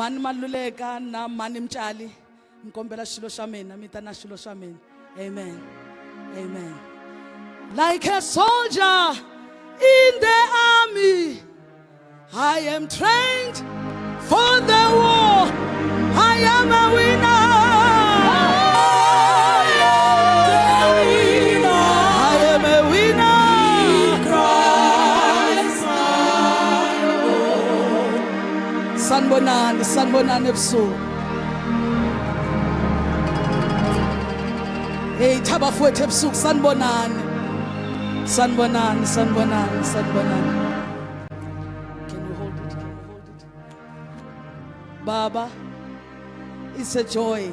mani maluleka na mani mtshali ngikombela xilo xa mina mita na xilo xa mina. Amen. Amen. Like a soldier in the army, I am trained for the war. I am a winner. I am a winner. Sanbonani, sanbonani ebusuku. Hey, thaba futhi ebusuku sanbonani. Sanbonani, sanbonani, sanbonani. Can you hold it? Can you hold it? Baba, it's a joy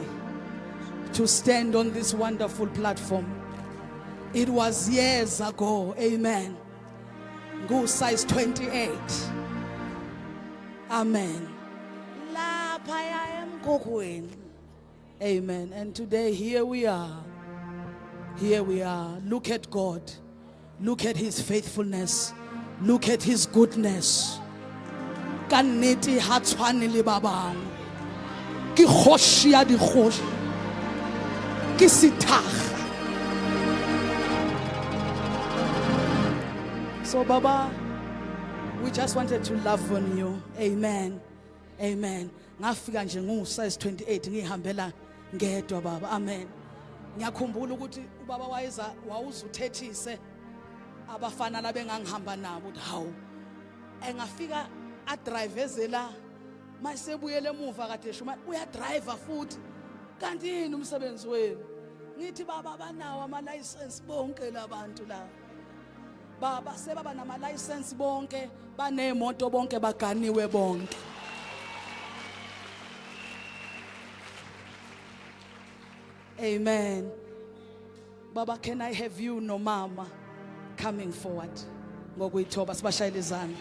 to stand on this wonderful platform. It was years ago, amen. Go size 28. Amen. Lapha I am kokwini. Amen. And today here we are. Here we are. Look at God. Look at his faithfulness. Look at his goodness. Kaneti hatshwane le babang. Ki khoshi ya di khoshi. Ki sitagha. So Baba, we just wanted to love on you. Amen. Amen. Ngafika nje ngu size 28 ngihambela ngedwa baba. Amen. Ngiyakhumbula ukuthi ubaba wayeza wawuzuthethise abafana labengangihamba nabo ukuthi hawu engafika a drive ezela masebuyele emuva kade shuma uya driver futhi kanti yini umsebenzi wenu ngithi baba banawo ama license bonke labantu la baba sebaba nama license bonke banemoto bonke baganiwe bonke. Amen. Baba, can I have you no mama coming forward? Ngokuyithoba sibashayile izandla.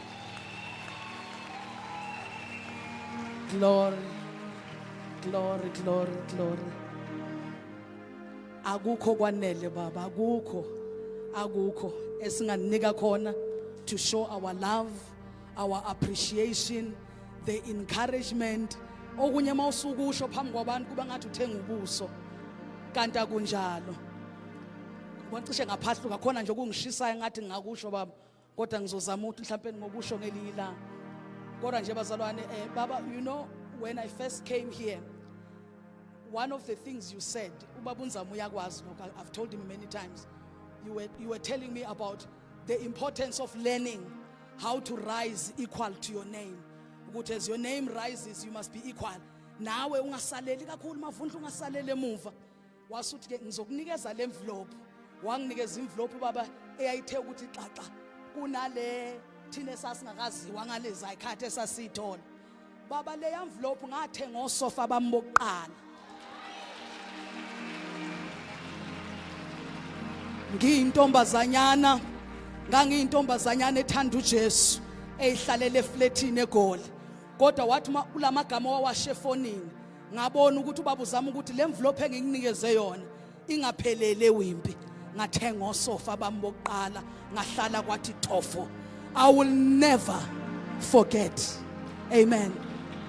Glory. Glory, glory, glory. Akukho kwanele baba, akukho esinganika khona to show our love, our appreciation, the encouragement. Okunye mawusukusho phambi kwabantu kuba ngathi uthenga ubuso. Kanti akunjalo. Boncishe ngaphahluka khona nje okungishisayo ngathi ngakusho baba kodwa ngizozama ukuthi mhlawumbe ngokusho ngelinye ilanga. Kodwa nje bazalwane baba, you know, when I first came here, one of the things you said, ubaba uNzama uyakwazi lokho, I've told him many times. You were telling me about the importance of learning how to rise equal to your name. Ukuthi as your name rises, you must be equal. Nawe ungasaleli kakhulu mavundla ungasalele emuva. Wasuthi ke ngizokunikeza le envelope. Wanginikeza envelope baba eyayithe ukuthi xaxa kunale thina esasingakaziwa ngalezi ayikhathi esasithola. Baba le envelope ngathenga osofa bami bokuqala. Ngiyintombazanyana, ngangiyintombazanyana ethanda uJesu, eyihlalele efletini eGoli. Kodwa wathi ulamagama wawashe efonini. Ngabona ukuthi ubaba uzama ukuthi le envelope engikunikeze yona ingaphelele wimpi. Ngathenga osofa bami bokuqala, ngahlala kwathi Tofo. I will never forget. Amen.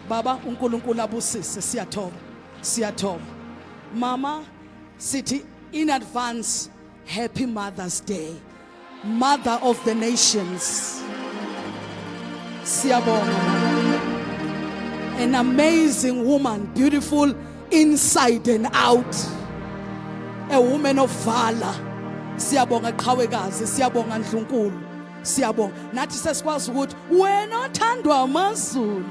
Baba uNkulunkulu abusise, siyathoba. Mama, sithi in advance, happy Mother's Day. Mother of the nations. Siyabonga. An amazing woman, beautiful inside and out. A woman of valor. Siyabonga qhawekazi, siyabonga Ndlunkulu. Siyabonga. Nathi sesikwazi ukuthi wena othandwa amazulu.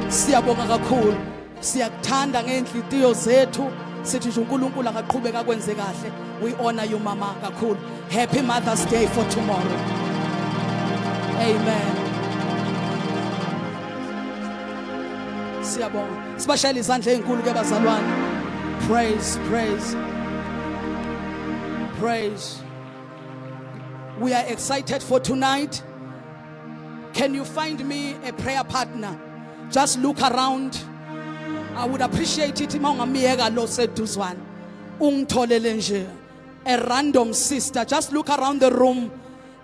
Siyabonga kakhulu. Siyakuthanda ngenhliziyo zethu. Sithi nje uNkulunkulu akaqhubeka kwenze kahle. We honor you mama kakhulu. Happy Mother's Day for tomorrow. Amen. Siyabonga. Sibashayile izandla ezinkulu ke bazalwane. Praise, praise. Praise. We are excited for tonight. Can you find me a prayer partner? Just look around. I would appreciate it mawungamiyeka lo seduzwana. Ungitholele nje a random sister. Just look around the room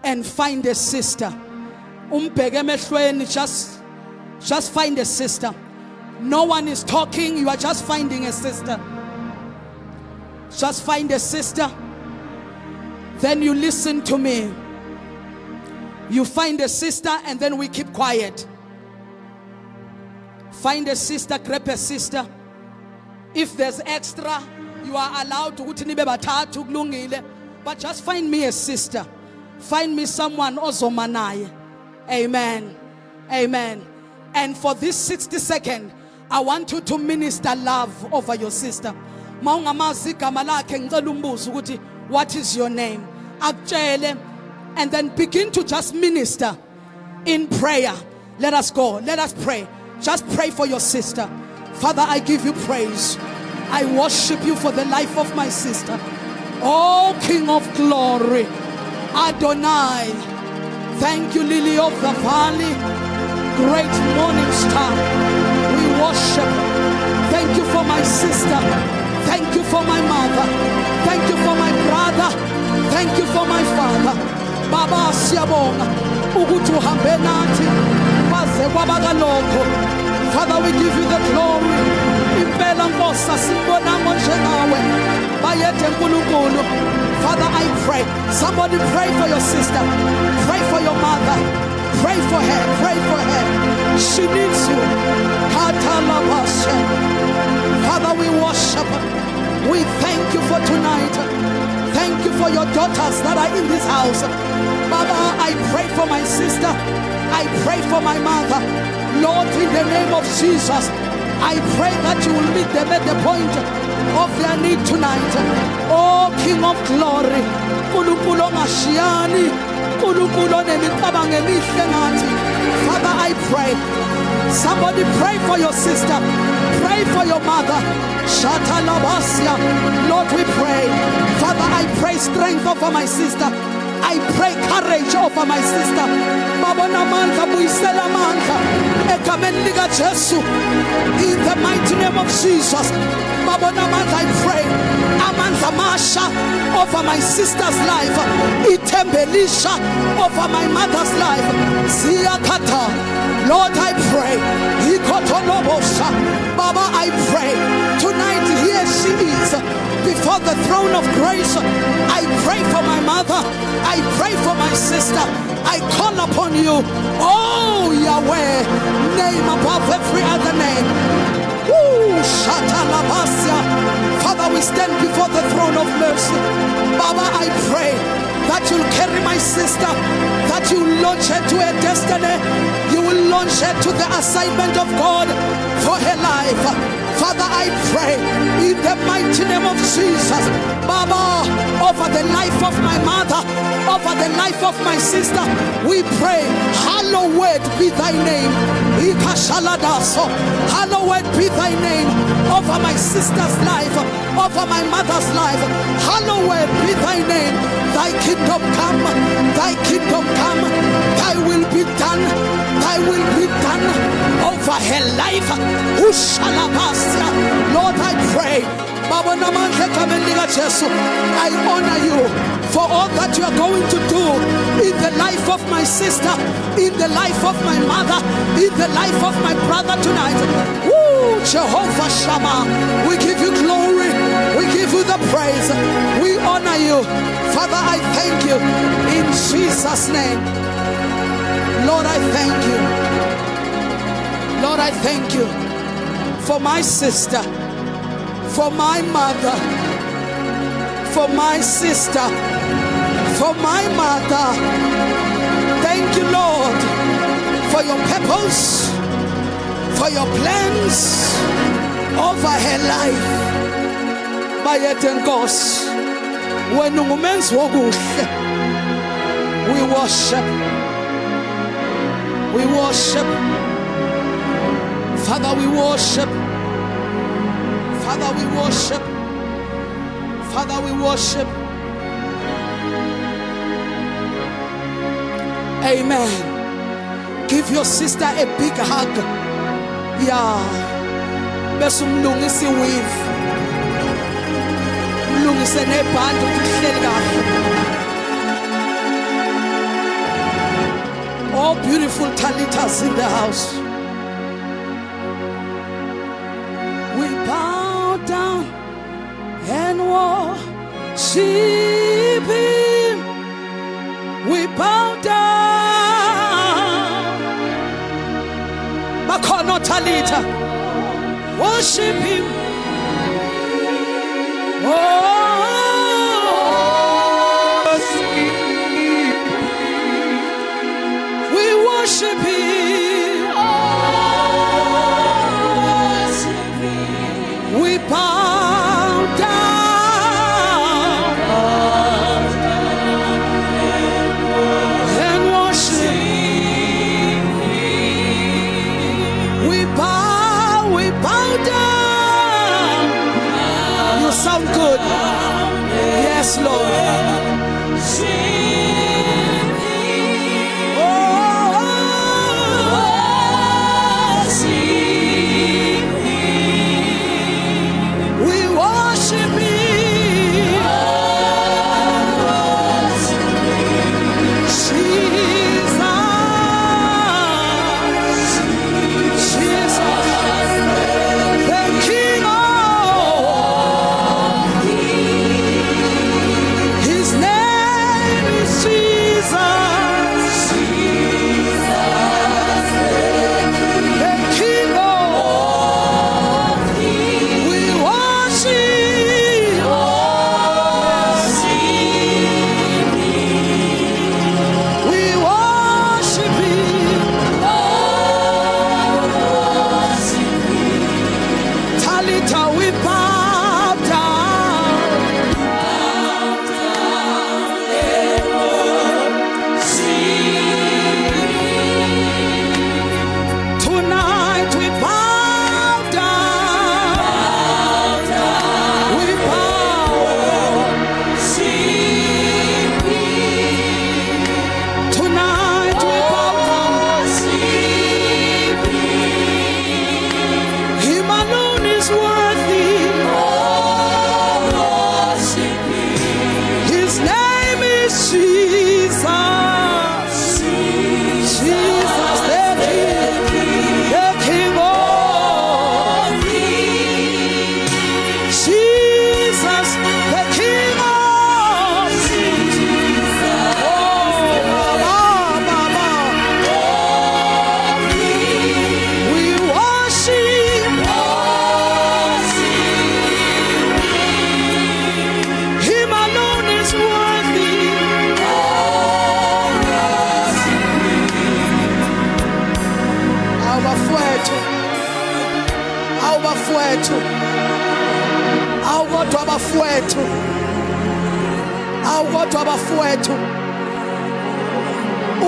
and find a sister. Umbheke emehlweni, just find a sister. No one is talking, you are just finding a sister. Just find a sister. Then you listen to me. You find a sister and then we keep quiet. Find a sister, grab a sister. If there's extra, you are allowed to ukuthi nibe bathathu kulungile. But just find me a sister. Find me someone ozoma naye. Amen. Amen. And for this 60 seconds, I want you to minister love over your sister. Mawungamazi igama lakhe ngicela umbuzo ukuthi what is your name? Akutshele, and then begin to just minister in prayer. Let us go. Let us pray. Just pray for your sister. Father, I give you praise. I worship you for the life of my sister. Oh, King of glory, Adonai. Thank you, Lily of the Valley, great morning star. We worship. Thank you for my sister. Thank you for my mother. Thank you for my brother. Thank you for my father. Baba siyabonga ukuthi uhambe nathi kwaze kwabaka lokho. Father, we give you the glory. Impela Nkosi asibonanga njengawe. Bayethe uNkulunkulu. Father, I pray. Somebody pray for your sister. Pray for your mother. Pray for her. Pray for her. She needs you. Katalabashe. Father, we worship. We thank you for tonight. Thank you for your daughters that are in this house. Baba, I pray for my sister. I pray for my mother. Lord, in the name of Jesus, I pray that you will meet them at the point of their need tonight. Oh, King of glory, Nkulunkulu ongashiyani, Nkulunkulu onemicabango emihle ngathi. Father, I pray. Somebody pray for your sister. Pray for your mother. Shatalabasia. Lord, we pray. Father, I pray strength over my sister. I pray courage over my sister. Babona mandla buyisela mandla egameni lika Jesu. In the mighty name of Jesus. Babona mandla, I pray amandla masha over my sister's life. Itembelisha over my mother's life. Ziyakata. Lord, I pray. Baba, I pray. Tonight, here she is before the throne of grace. I pray for my mother. I pray for my sister. I call upon you. Oh, Yahweh, name above every other name. Woo, Shatalabasia. Father, we stand before the throne of mercy. Baba, I pray that you'll carry my sister, that you launch her to her destiny, you will launch her to the assignment of God for her life. Father, I pray in the mighty name of Jesus, Baba, over the life of my mother, over the life of my sister, we pray, hallowed be thy name. Hallowed be thy name over my sister's life, over my mother's life. Hallowed be thy name. Thy kingdom come, thy kingdom come, thy will be done, thy will be done over her life. Lord, I pray, I honor you for all that you are going to do in the life of my sister, in the life of my mother, in the life of my brother tonight. Woo, Jehovah Shammah, we give you glory, we give you the praise, we honor you. Father, I thank you in Jesus' name. Lord, I thank you. Lord, I thank you for my sister, for my mother, for my sister, for my mother. Thank you, Lord, for your purpose, for your plans over her life. Bayethe Nkosi, wena ungumenzi wokuhle. We worship. We worship. Father, we worship. Father, we worship. Father, we worship. Amen. Give your sister a big hug. Yeah. Besumlungisi weave. Mlungise nebhandi ukuthi hleli kahle. Oh beautiful Talitas in the house. We bow down and worship Him. We bow down. Makono Talita. Worship Him. Oh. Worship Him. We bow down and worship Him. We bow down. You sound good. Yes, Lord. Awukodwa abafowethu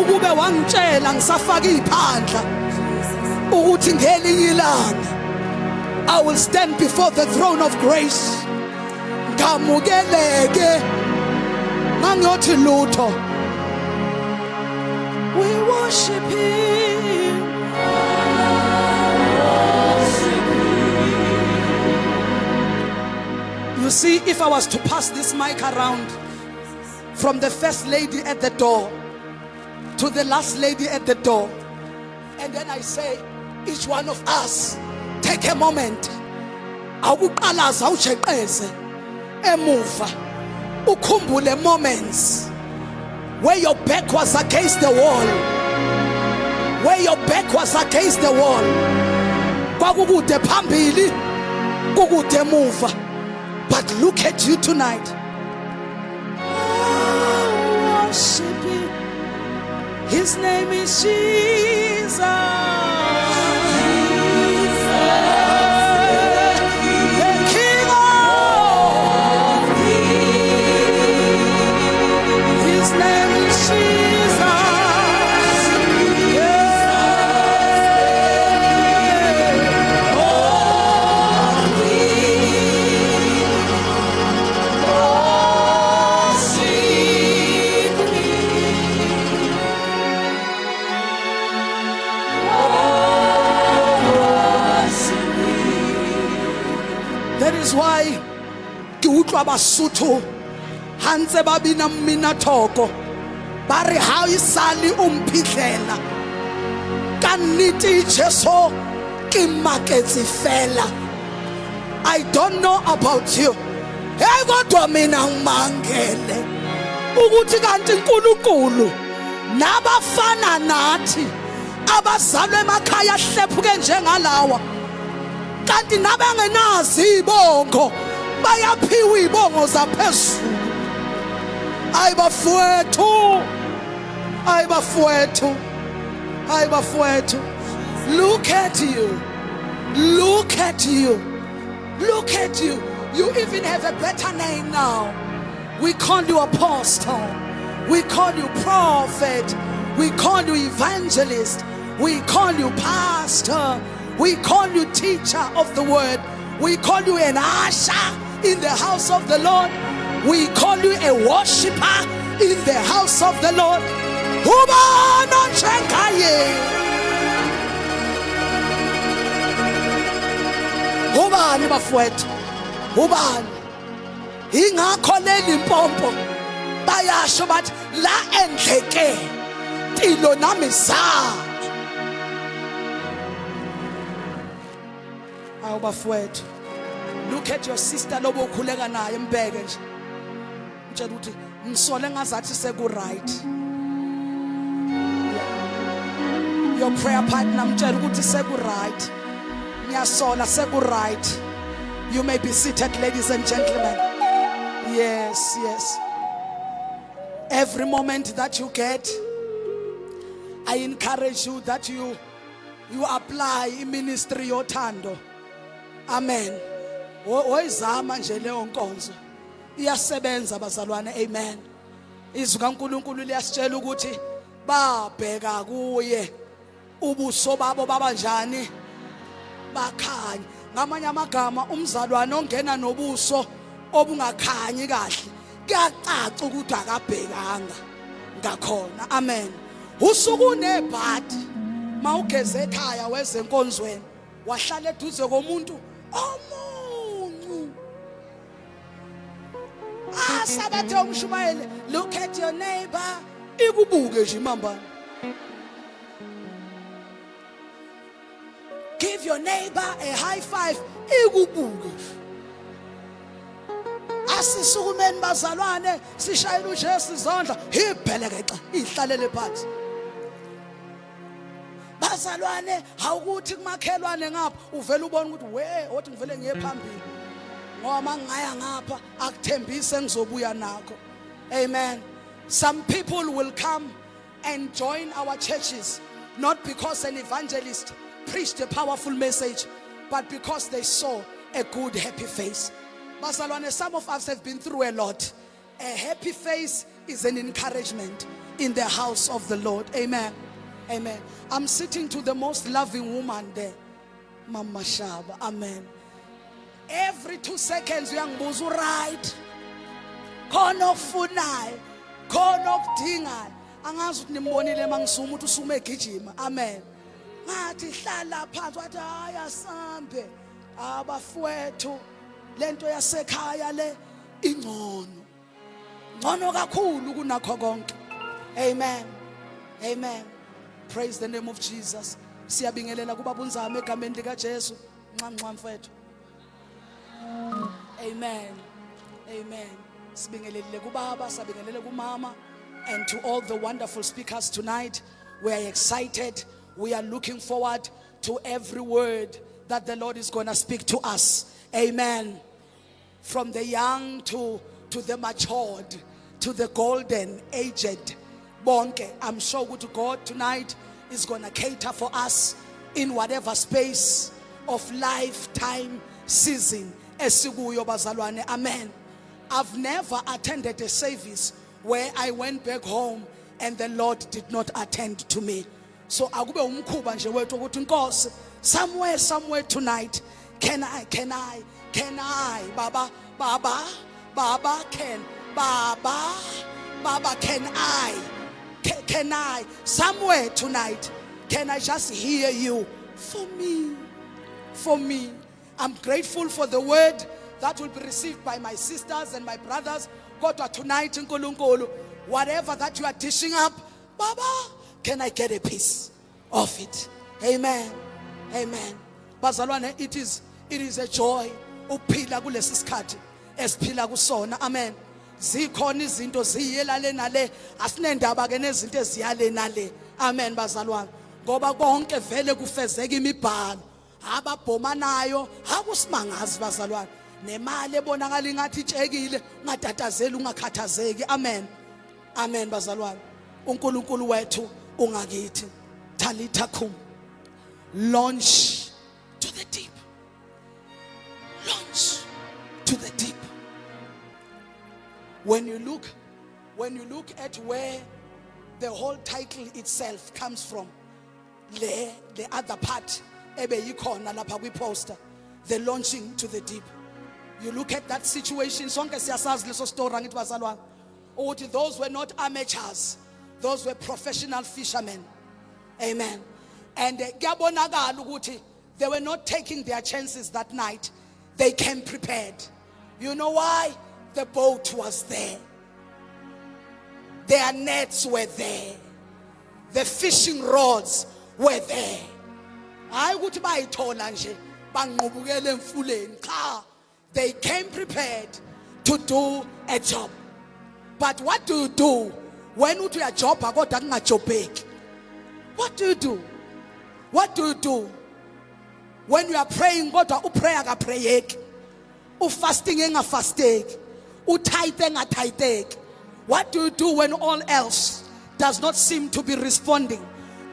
ukube wangitshela ngisafaka iphandla ukuthi ngelinye ilanga I will stand before the throne of grace ngamukeleke mangiyothi lutho. We worship Him. You see, if I was to pass this mic around from the first lady at the door to the last lady at the door, and then I say, each one of us, take a moment. Awuqalaza ujeqeze emuva ukhumbule moments where your back was against the wall, where your back was against the wall. Kwakukude phambili kukude emuva. But look at you tonight. Oh, worship Him. His name is Jesus. The King of Kings. His name is Jesus. That is why ke utlwa Basotho hantse ba bina mmina thoko ba re ha isale o mphitlela kaniti Jesu ki maketsi fela. I don't know about you. Hey kodwa mina ngimangele ukuthi kanti uNkulunkulu nabafana nathi abazalwe emakhaya ahlephuke njengalawa kanti nabangenazi izibongo bayaphiwa izibongo zaphezulu. Ayibafowethu, ayibafowethu, ayibafowethu. Look at you, look at you, look at you. You even have a better name now. We call you apostle, we call you prophet, we call you evangelist, we call you pastor, we call you teacher of the word, we call you an usher in the house of the Lord, we call you a worshipper in the house of the Lord. Ubani bafowethu, ubani ingakho leli mpompo bayasho bathi la endleke tilo nami za. Awu bafowethu, look at your sister lobo ukhuleka naye mbeke nje mtshela ukuthi ngisole ngazathi seku right. Your prayer partner mtshela ukuthi seku right. Ngiyasola seku right. You may be seated, ladies and gentlemen. Yes, yes. Every moment that you get, I encourage you that you apply in ministry yothando. Amen. Oyizama nje leyo nkonzo iyasebenza bazalwane. Amen. Izwi kaNkulunkulu liyasitshela ukuthi babheka kuye ubuso babo babanjani bakhanya. Ngamanye amagama umzalwane ongena nobuso obungakhanyi kahle kuyacaca ukuthi akabhekanga ngakhona. Amen. Usuku nebhadi mawugeze ekhaya wezenkonzweni wahlala eduze komuntu omuncu asabathe umshumayeli, look at your neighbor, ikubuke nje imambane. Give your neighbor a high five, ikubuke. Asisukumeni bazalwane sishayela uJesu izandla ibhelekexa ihlalele phansi. Bazalwane awukuthi kumakhelwane ngapha uvela ubona ukuthi we othi ngivele ngiye phambili ngoba mangaya ngapha akuthembise ngizobuya nakho. Amen. Some people will come and join our churches not because an evangelist preached a powerful message, but because they saw a good happy face. Bazalwane, some of us have been through a lot. A happy face is an encouragement in the house of the Lord. Amen. Amen. I'm sitting to the most loving woman there, Mama Shaba. Amen. Every 2 seconds uyangibuza right. Khona okufunayo, khona okudingayo. Angazi ukuthi nimbonile mangisuma ukuthi usume egijima. Amen. Ngathi hlala phansi wathi hayi asambe abafowethu lento yasekhaya le ingcono kakhulu kunakho konke. Amen. Amen. Praise the name of Jesus. Siyabingelela kubaba unzame egameni lika Jesu. Nxa mfethu. Amen. Amen. Sibingelele kubaba, sabingelele kumama, and to all the wonderful speakers tonight. We are excited. We are looking forward to every word that the Lord is going to speak to us. Amen. From the young to the matured, to the golden aged. Bonke, I'm sure God tonight is going to cater for us in whatever space of lifetime season. Esiguyo bazalwane. Amen. I've never attended a service where I went back home and the Lord did not attend to me. So akube umkhuba nje wethu ukuthi Nkosi somewhere tonight can I Baba can I somewhere tonight can I just hear you for me. I'm grateful for the word that will be received by my sisters and my brothers. God, tonight in Nkulunkulu, whatever that you are dishing up, Baba, can I get a piece of it? Amen. Amen. Bazalwane, it is a joy ukuphila kulesi sikhathi esiphila kusona. Amen. Zikhona izinto ziyelale nale, asinendaba ke nezinto eziyale nale. Amen bazalwane. Ngoba konke vele kufezeka imibhalo. Ababhomanayo akusimangazi bazalwane. Nemali ebonakala ingathi itshekile, ungatatazeli ungakhathazeki. Amen. Amen bazalwane. uNkulunkulu wethu ungakithi. Talitha kum. Launch to the deep. Launch to the deep. When you look at where the whole title itself comes from, the other part, ebe yikhona lapha kwi-poster, the launching to the deep. You look at that situation, sonke siyasazi leso story angithi bazalwane, ukuthi those were not amateurs, those were professional fishermen. Amen. And kuyabonakala ukuthi they were not taking their chances that night. They came prepared. You know why? The boat was there. Their nets were there. The fishing rods were there. Hayi ukuthi bayithola nje banqubukele emfuleni. Cha, they came prepared to do a job. But what do you do when uthi uyajobha kodwa kungajobheki? What do you do? What do you do when you are praying kodwa upray akaprayeki? Ufasting engafasteki? Utithe engathayitheki? What do you do when all else does not seem to be responding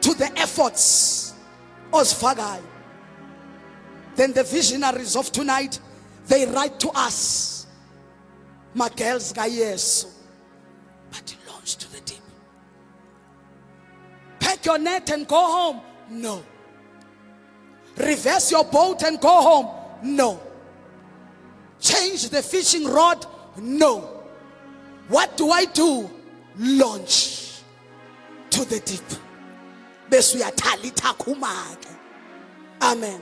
to the efforts ozifakayo? Then the visionaries of tonight, they write to us, my girls kayesu, but launch to the deep. Pack your net and go home? No. Reverse your boat and go home? No. Change the fishing rod? No. What do I do? Launch to the deep. Besuyatalitha kumake. Amen.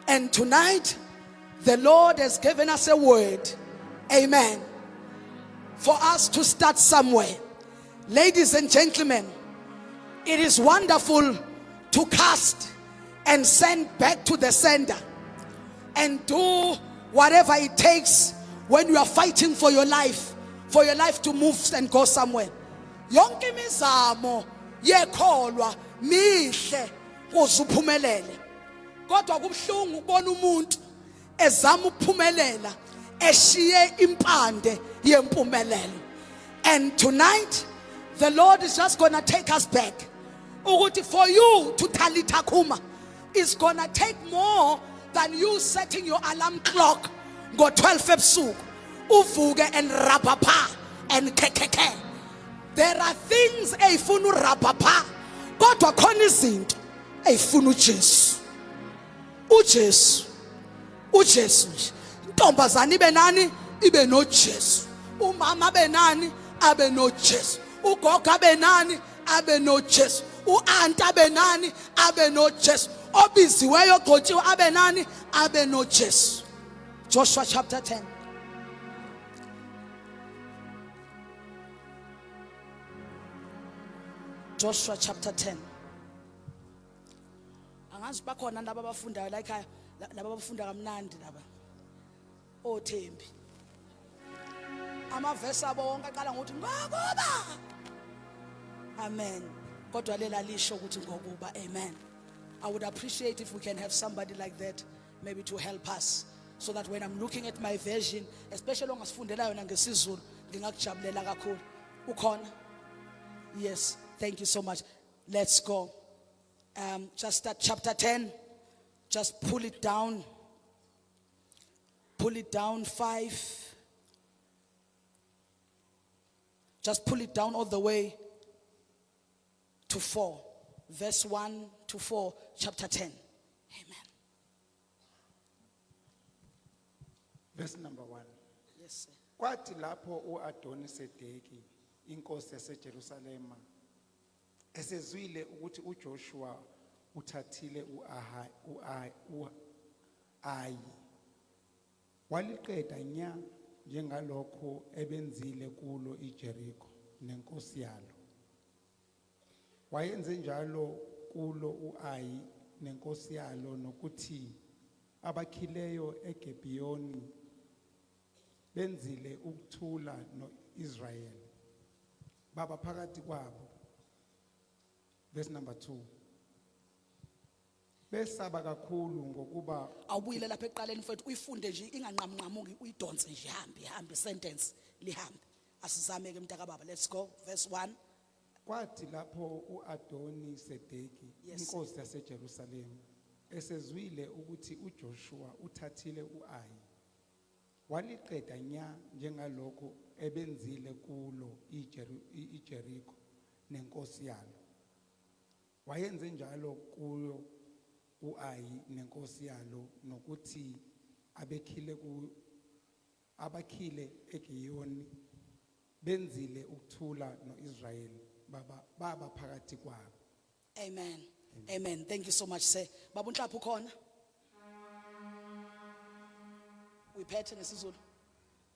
And tonight, the Lord has given us a word. Amen. For us to start somewhere. Ladies and gentlemen, it is wonderful to cast and send back to the sender and do whatever it takes when you are fighting for your life to move and go somewhere. Yonke imizamo yekholwa mihle ukuze uphumelele. Kodwa kubhlungu ukubona umuntu ezama ukuphumelela eshiye impande yempumelelo. And tonight the Lord is just going to take us back. Ukuthi for you to talitha kuma, it's going to take more than you setting your alarm clock go 12 ebusuku uvuke and rapapa and kekeke. There are things eyifuna urapapa kodwa khona izinto eyifuna uJesu. uJesu nje. Intombazana ibe nani? Ibe noJesu. Umama abe nani? Abe noJesu. Ugogo abe nani? Abe noJesu. Uaunt abe nani? Abe noJesu. Obiziweyo ogcotshiwe abe nani? Abe noJesu. Joshua chapter 10. Joshua chapter 10. Angazi bakhona laba abafundayo la ekhaya, laba abafunda kamnandi laba. Othembi. Amavesi abo wonke aqala ngokuthi ngokuba. Amen. Kodwa lela lisho ukuthi ngokuba. Amen. I would appreciate if we can have somebody like that maybe to help us, so that when I'm looking at my version, especially ongasifundela yona ngesizulu, ngingakujabulela kakhulu. Ukhona? Yes, thank you so much. Let's go. Just start chapter 10. Just pull it down. Pull it down 5. Just pull it down all the way to 4. Verse 1 to 4, chapter 10. Amen. Verse number 1. Yes, sir. Kwathi lapho uAdonisedeki inkosi yaseJerusalema esezwile ukuthi uJoshua uthathile uAyi, waliqeda nya njengalokho ebenzile kulo iJerikho nenkosi yalo. Wayenze njalo kulo uAyi nenkosi yalo nokuthi abakhileyo eGibhiyoni benzile ukuthula noIsrayeli baba phakathi kwabo. Verse number 2. Besaba kakhulu ngokuba awubuyile lapha eqaleni mfethu uyifunde nje inganqamunqamuki uyidonse nje ihambe sentence lihambe asizame ke mntaka baba. Let's go verse 1. kwathi lapho uAdoni Sedeki Yes. inkosi yaseJerusalema esezwile ukuthi uJoshua uthathile uAyi waliqeda nya njengalokho ebenzile kulo iJerikho nenkosi yalo. Wayenze njalo kuyo uAyi nenkosi yalo nokuthi abakhile eGiyoni benzile ukuthula noIsrayeli baba phakathi kwabo. Amen. Amen. Thank you so much sir. Baba uNhlapho khona? Uyiphethe ngesizulu?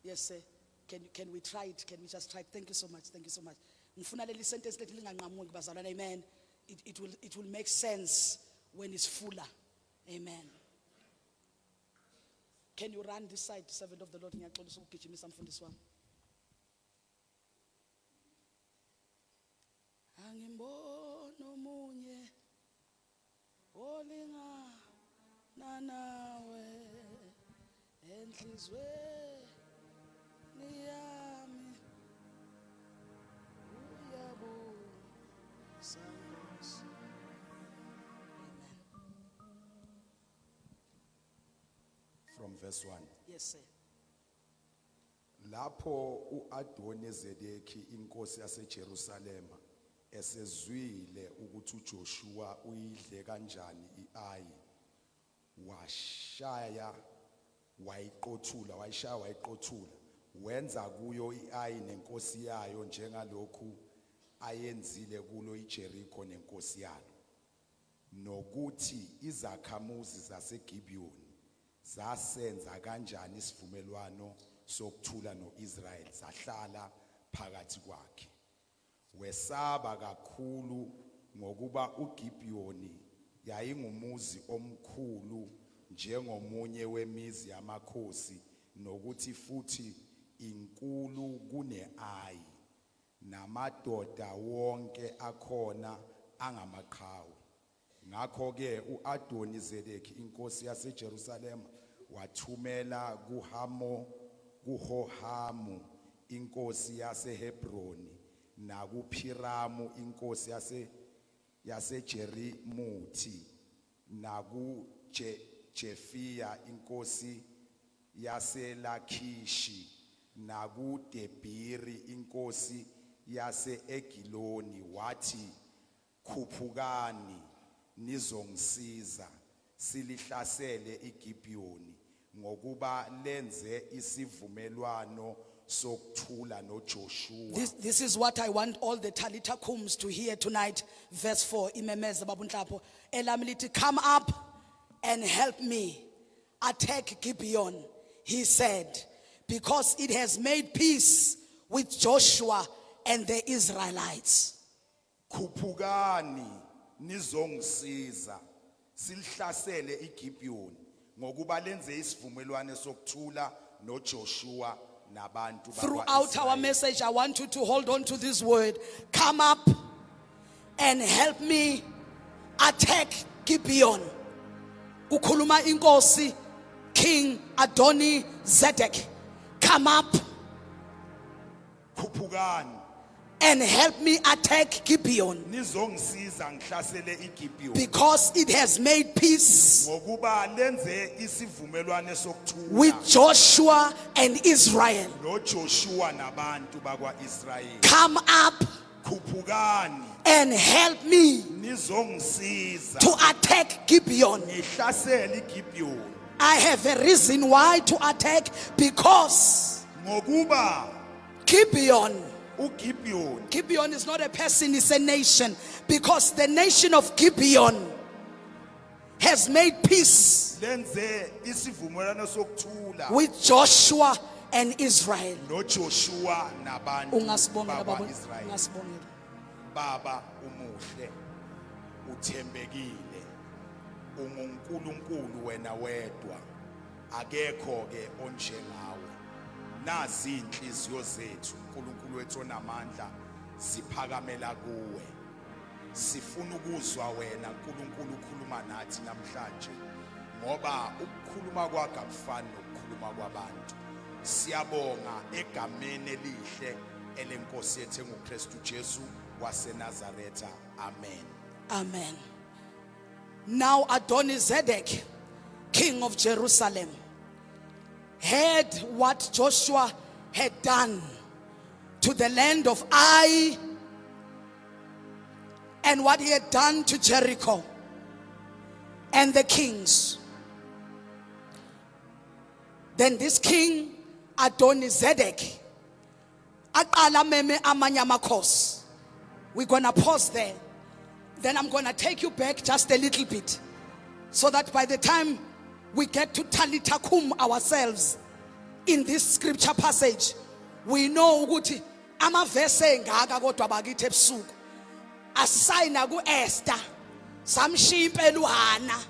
Yes sir. Can we try it? Can we just try it? Thank you so much. Thank you so much. Ngifuna leli sentence lethi linganqamuki bazalwana. Amen. It will make sense when it's fuller. Amen. Can you run this side, servant of the Lord? Ngiyaxolisa ukugijimisa mfundisi wami. Angimbono omunye olingana nawe enhlizweni yami uyabusa Nkosi. Amen. From verse 1. Yes sir. Lapho uAdonizedeki inkosi yaseJerusalema esezwile ukuthi uJoshua uyidle kanjani iAyi wayishaya wayiqothula wenza kuyo iAyi nenkosi yayo njengalokhu ayenzile kulo iJerikho nenkosi yalo nokuthi izakhamuzi zaseGibhiyoni zasenza kanjani isivumelwano sokuthula noIsrayeli zahlala phakathi kwakhe. Wesaba kakhulu ngokuba uGibhiyoni yayingumuzi omkhulu njengomunye wemizi yamakhosi nokuthi futhi inkulu kuneAyi namadoda wonke akhona angamaqhawe. Ngakho ke uAdonizedeki inkosi yaseJerusalema wathumela kuHohamu inkosi yaseHebroni nakuPhiramu inkosi yaseJerimuthi nakuJefiya inkosi yaseLakhishi nakuDebhiri inkosi yase-Egiloni wathi khuphukani nizongisiza silihlasele iGibhiyoni ngokuba lenze isivumelwano sokuthula noJoshua. This is what I want all the Talita Kums to hear tonight. Verse 4. Imemeza Baba uNhlapho. Elami lithi, come up and help me attack Gibeon. He said, because it has made peace with Joshua and the Israelites. Khuphukani nizongisiza silihlasele iGibhiyoni ngokuba lenze isivumelwano sokuthula noJoshua nabantu Throughout our message, I want you to hold on to this word. Come up and help me attack Gibeon. Ukhuluma inkosi King Adoni-Zedek. Come up Khuphukani and help me attack Gibeon, nizongisiza ngihlasele iGibhiyoni because it has made peace ngokuba lenze isivumelwano sokuthula with Joshua and Israel. noJoshua nabantu bakwaIsrayeli. Come up Khuphukani and help me nizongisiza to attack Gibeon. ngihlasele iGibhiyoni I have a reason why to attack, because ngokuba Gibeon uGibhiyoni is not a person, it's a nation. Because the nation of Gibeon has made peace lenze isivumelwano sokuthula with Joshua and Israel. noJoshua nabantu Ungasibongela baba, bakwaIsrayeli. ungasibongela. Baba umuhle uthembekile ungunkulunkulu wena wedwa, akekho ke onjengawe. Nazi inhliziyo zethu uNkulunkulu wethu onamandla ziphakamela kuwe. Sifuna ukuzwa wena uNkulunkulu ukhuluma nathi namhlanje, ngoba ukukhuluma kwakho akufani nokukhuluma kwabantu. Siyabonga egameni elihle elenkosi yethu nguKristu Jesu waseNazaretha. Amen. Amen. Now Adonizedek, king of Jerusalem, heard what Joshua had done to the land of Ai and what he had done to Jericho and the kings. Then this king Adonizedek aqala meme amanye amakhosi. We're going to pause there. Then I'm going to take you back just a little bit, so that by the time we get to Talitha Kum ourselves in this scripture passage, we know ukuthi amavese engaka kodwa bakithi ebusuku asayina kuEsther samshiya impela uHana.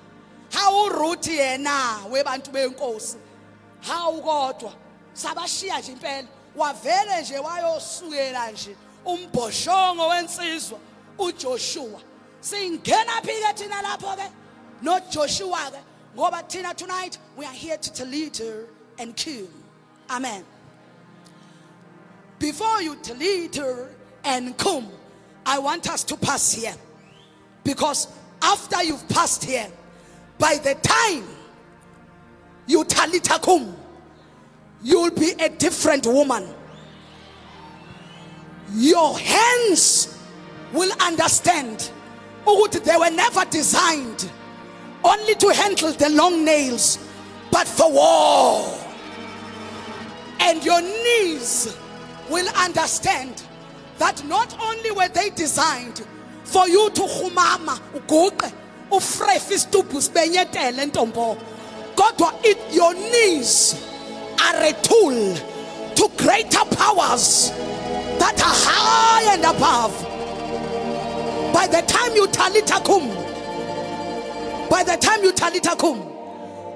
How uRuth yena webantu benkosi, how kodwa sabashiya nje impela, wavele nje wayosukela nje umbhoshongo wensizwa uJoshua. Singena phike thina lapho ke no Joshua ke, ngoba thina tonight we are here to Talitha and Kum. Amen. Before you Talitha and Kum, I want us to pass here, because after you've passed here, by the time you Talitha Kum, you'll be a different woman. Your hands will understand ukuthi they were never designed only to handle the long nails, but for war. And your knees will understand that not only were they designed for you to khumama uguqe ufrefe isitubhu sibenyetele ntombo, kodwa your knees are a tool to greater powers that are high and above. By the time you Talitha Kum,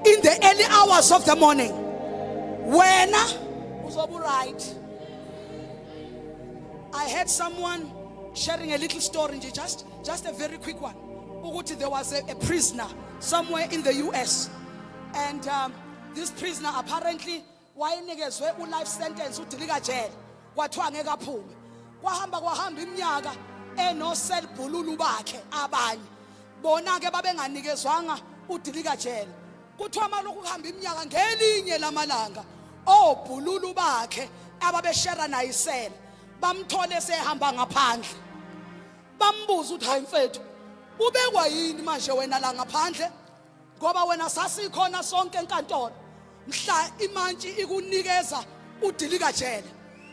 in the early hours of the morning, when right, I heard someone sharing a little story, just a very quick one. There was a prisoner somewhere in the US, and this prisoner apparently wayenikezwe life sentence udilika jail, kwathiwa ngeke aphume. Kwahamba iminyaka enoselbhululu bakhe abanye, bona ke babenganikezwanga udilika jail. Kuthiwa maloku kuhamba iminyaka ngelinye lamalanga, obhululu bakhe ababeshera naye isela bamthole sehamba ngaphandle. Bambuza ukuthi hayi mfethu, ubekwa yini manje wena la ngaphandle? Ngoba wena sasikhona sonke enkantolo mhla imantshi ikunikeza udilika jele,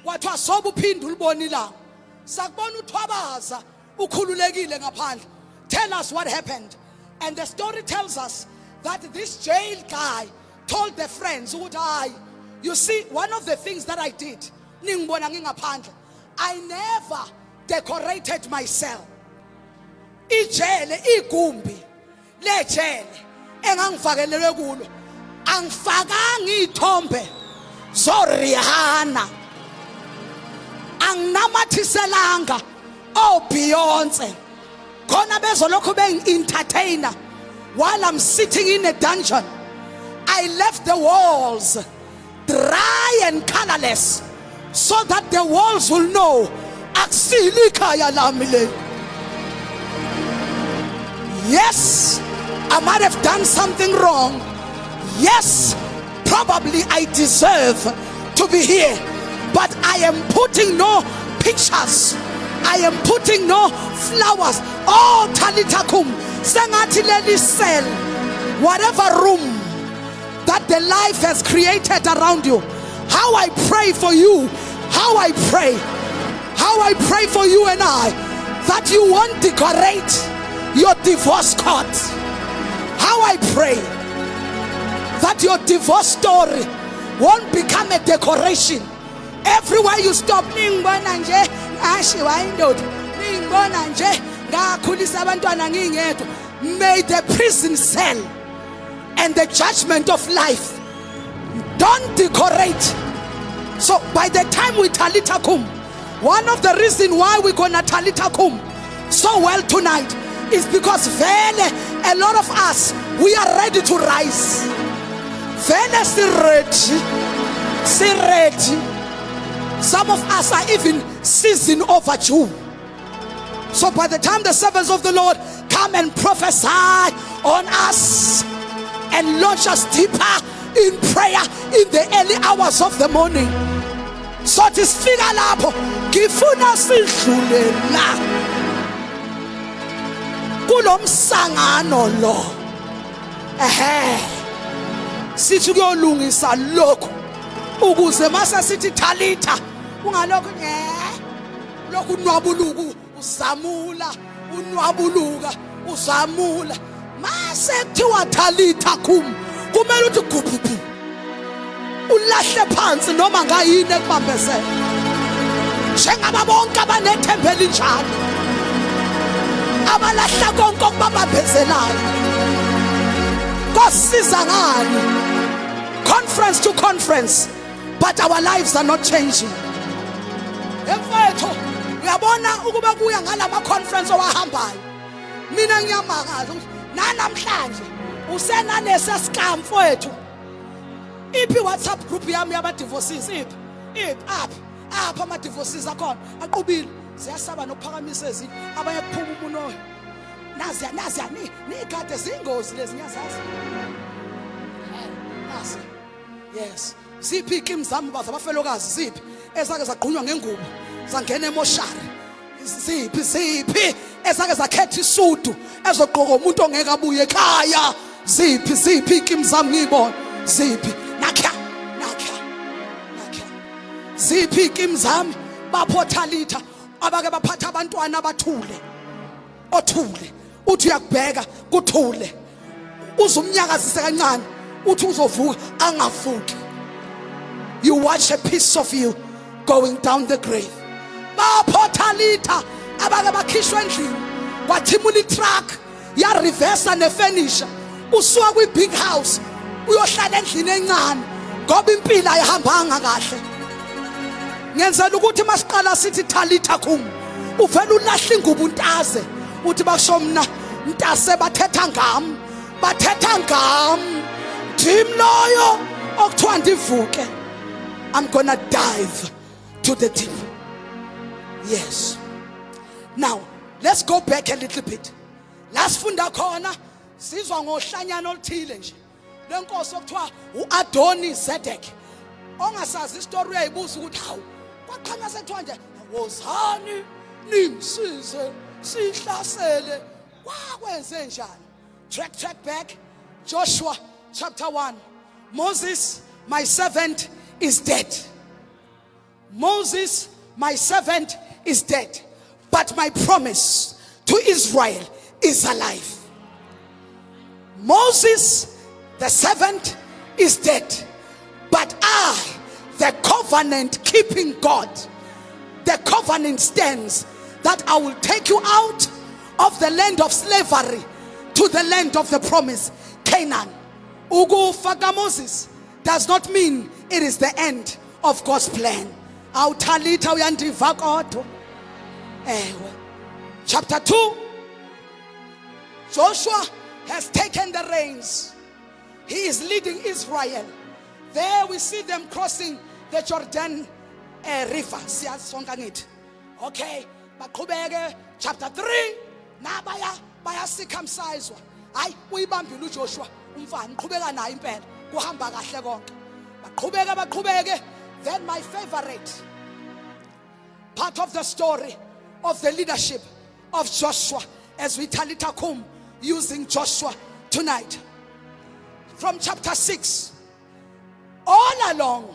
kwathiwa sobe uphinde ulibona ilanga, sakubona uthwabaza ukhululekile ngaphandle. Tell us what happened. And the story tells us that this jail guy told the friends, you see, one of the things that I did, I never decorated myself. Ijele igumbi le jele engangifakelelwe kulo angifakanga ithombe zoRihanna, anginamathiselanga Beyonce khona bezolokho entertainer while I'm sitting in a dungeon. I left the walls dry and colorless so that the walls will know akusili ikhaya lami le. Yes, I might have done something wrong. Yes, probably I deserve to be here, but I am putting no pictures, I am putting no flowers. Oh, Talitha Kum, sengathi leli cell, whatever room that the life has created around you, how I pray for you, how I pray for you and I, that you won't decorate your divorce court. How I pray that your divorce story won't become a decoration. Everywhere you stop, ningibona nje ashiwa indoda, ningibona nje ngakhulisa abantwana ngingedwa, may the prison cell and the judgment of life don't decorate. So by the time we Talita Kum, one of the reasons why we're gonna Talita Kum so well tonight is because a lot of us, we are ready to rise. Ready. Some of us are even season overdue. So by the time the servants of the Lord come and prophesy on us and launch us deeper in prayer in the early hours of the morning, so tisifika lapho ngifuna sidlule la kulomsangano lo sithi kuyolungisa lokho ukuze mase sithi Talita ungalokho lokhu unwabuluku uzamula unwabuluka uzamula mase kuthiwa Talita kum kumele uthi gububu ulahle phansi noma ngayini ekubambezela njengaba bonke abanethembeli njalo abalahla konke okubabambezelayo kosiza ngani conference to conference but our lives are not changing. Emfethu uyabona ukuba kuya ngalama conference owahambayo mina ngiyamakaza namhlanje usenanese scam mfethu iphi WhatsApp group yami yaba divorces iphi apha ama divorces akhona aqubile ziyasaba nokuphakamisa ezini abanye kuphuma umuno nazi nikade zingozi lezi nyazazi nasi yes ziphi ikim zami bazabafelokazi ziphi ezake zagqunywa ngengubo zangena emoshari ziphi ezake zakhetha isudu ezogqoka umuntu ongeke abuye ekhaya ziphi ikim zami ngibona ziphi nakha ziphi ikim zami bapho Talita abake baphatha abantwana abathule othule uthi uyakubheka kuthule uzumnyakazise kancane uthi uzovuka angavuki. You watch a piece of you going down the grave. Bapho Talita abake bakhishwa endlini kwathimula itruck ya reverse ne furniture usuka kwi big house uyohlala endlini encane ngoba impilo ayihambanga kahle. Ngenzela ukuthi masiqala sithi Talita kum uvela ulahla ingubo untaze uthi bakusho mina ntase bathetha ngami dim loyo okuthiwa ndivuke. I'm gonna dive to the deep. Yes. Now let's go back a little bit. Lasifunda khona sizwa ngohlanyana oluthile nje lenkosi okuthiwa uAdoni Zedek ongasazi istory uyayibuza ukuthi hawu kwaqhanya sethiwa nje wozani nimsize sihlasele kwakwenze njani. Track back. Joshua chapter 1. Moses my servant is dead. Moses my servant is dead, but my promise to Israel is alive. Moses the servant is dead, but I, the covenant keeping God, the covenant stands that I will take you out of the land of slavery to the land of the promise, Canaan. Ukufa ka Moses does not mean it is the end of God's plan. Talita uyandiva kodwa. Chapter 2. Joshua has taken the reins. He is leading Israel. There we see them crossing the Jordan river. Okay. Baqhubeke chapter 3. Nabaya circumcised. Hayi uyibambile uJoshua umfana uqhubeka naye impela kuhamba kahle konke. Baqhubeke. Then my favorite part of the story of the leadership of Joshua as we Talita kum using Joshua tonight. From chapter 6 all along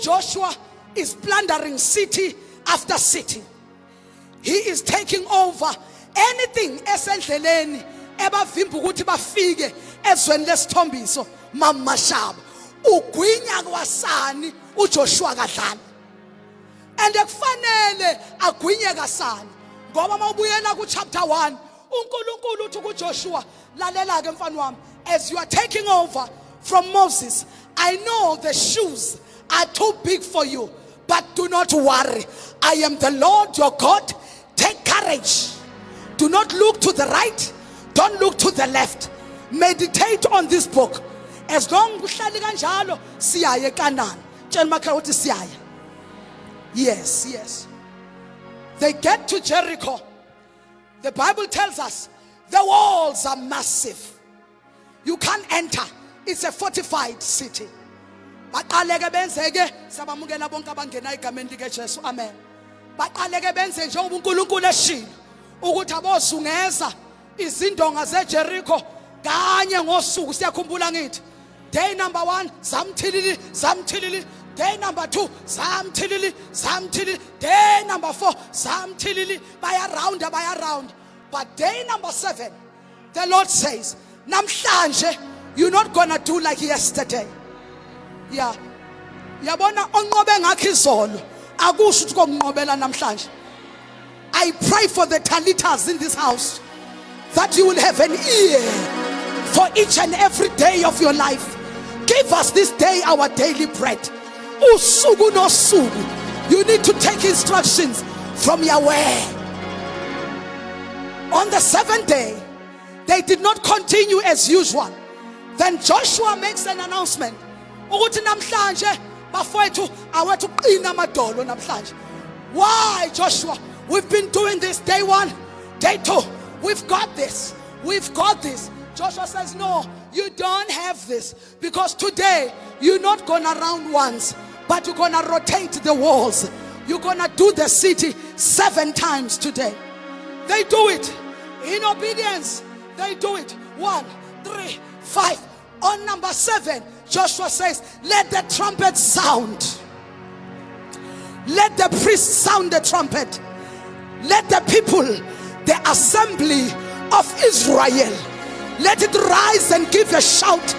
Joshua is plundering city after city. He is taking over anything esendleleni ebavimba ukuthi bafike ezweni lesithombiso mamashaba. Ugwinya kwasani uJoshua kadlala. And ekufanele agwinye kasani ngoba mawubuyela ku chapter 1 uNkulunkulu uthi kuJoshua, lalela ke mfana wami, as you are taking over from Moses, I know the shoes are too big for you, but do not worry. I am the Lord your God. Take courage. Do not look to the right. Don't look to the left. Meditate on this book. As long uhlali kanjalo siyaye eKanani. Tshela makhaya uthi siyaya. Yes, yes. They get to Jericho. The Bible tells us the walls are massive. You can't enter. It's a fortified city. Baqaleke benzeke sabamukela bonke abangena egameni likaJesu. Amen. Baqaleke benze njengoba uNkulunkulu eshilo ukuthi abozungeza izindonga zeJericho kanye ngosuku. Siyakhumbula ngithi day number 1 zamthilili zamthilili, day number 2 zamthilili zamthilili, day number 4 zamthilili, baya round. But day number 7 the Lord says, namhlanje you're not gonna do like yesterday. Yeah. Yabona onqobe ngakho izolo akusho ukuthi konqobela namhlanje. I pray for the talitas in this house that you will have an ear for each and every day of your life. Give us this day our daily bread. Usuku no suku. You need to take instructions from Yahweh. On the 7th day, they did not continue as usual. Then Joshua makes an announcement. Ukuthi namhlanje bafowethu awethu qina amadolo namhlanje. Why, Joshua? We've been doing this day 1, day 2. We've got this. We've got this. Joshua says, no, you don't have this. Because today, you're not going to round once, but you're going to rotate the walls. You're going to do the city 7 times today. They do it in obedience. They do it. 1, 3, 5. On number 7, Joshua says, let the trumpet sound. Let the priest sound the trumpet. Let the people, the assembly of Israel, let it rise and give a shout.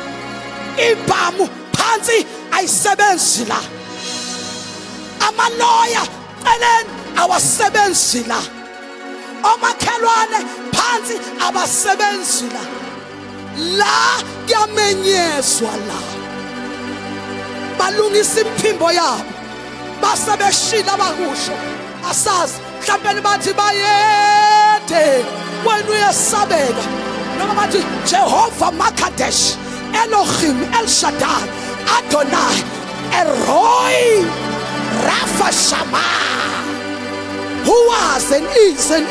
Ibamu phansi ayisebenzila. Amaloya elen awasebenzila. Omakhelwane phansi abasebenzila. La kuyamenyezwa la. Balungisa imphimbo yabo. Basebeshila bakusho. Asazi mhlawumbe bathi bayede wena uyasabeka noma bathi Jehovah Makadesh, Elohim El Shaddai, Adonai Elroy Rapha Shammah, who was and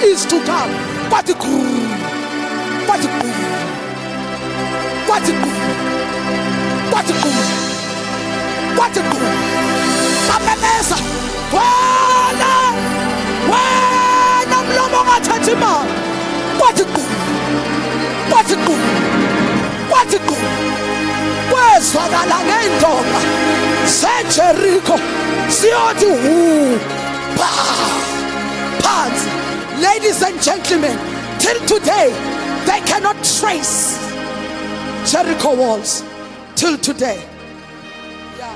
is to come. What a good, what a good, what a good, what a good, what a good. Babemeza wena mlomo ngathatha imali. What a good, what a good, what a good. Kwezwakala ngendonga zeJericho siyothi hu phansi. Ladies and gentlemen, till today they cannot trace Jericho walls. Till today. Yeah.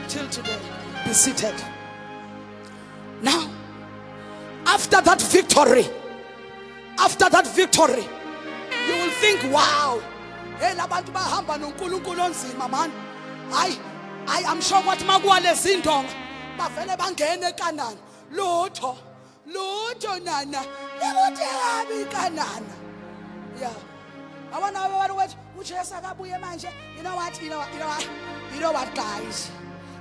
Till today. Be seated. Now, after that victory, you will think, wow, hey, labantu bahamba noNkulunkulu onzima man. I am sure what magwale zindonga bavele bangene eKanani. Lutho nana. Ukuthi habi eKanani. Yeah. I want to what uJesu akabuye manje. You know what guys?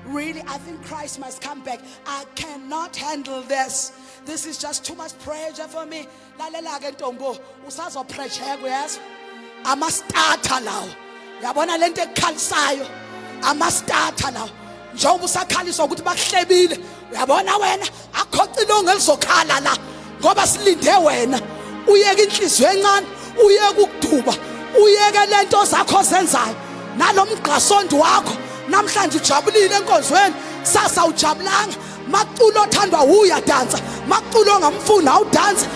Really, I think Christ must come back. I cannot handle this. This is just too much pressure for me. Lalela ke ntombo, usazo pressure yazi. Amastarter lawo. Yabona lento ekhalisayo. Amastarter lawo. Njengoba usakhaliswa ukuthi bakuhlebile. Uyabona wena akho cilongo elizokhala la. Ngoba silinde wena. Uyeke inhliziyo encane, uyeke ukuduba, uyeke lento zakho zenzayo. Nalomgqasondo wakho. Namhlanje ujabulile enkonzweni, sasa ujabulanga. Maculo othandwa uya dansa, maculo ongamfuni awudansa.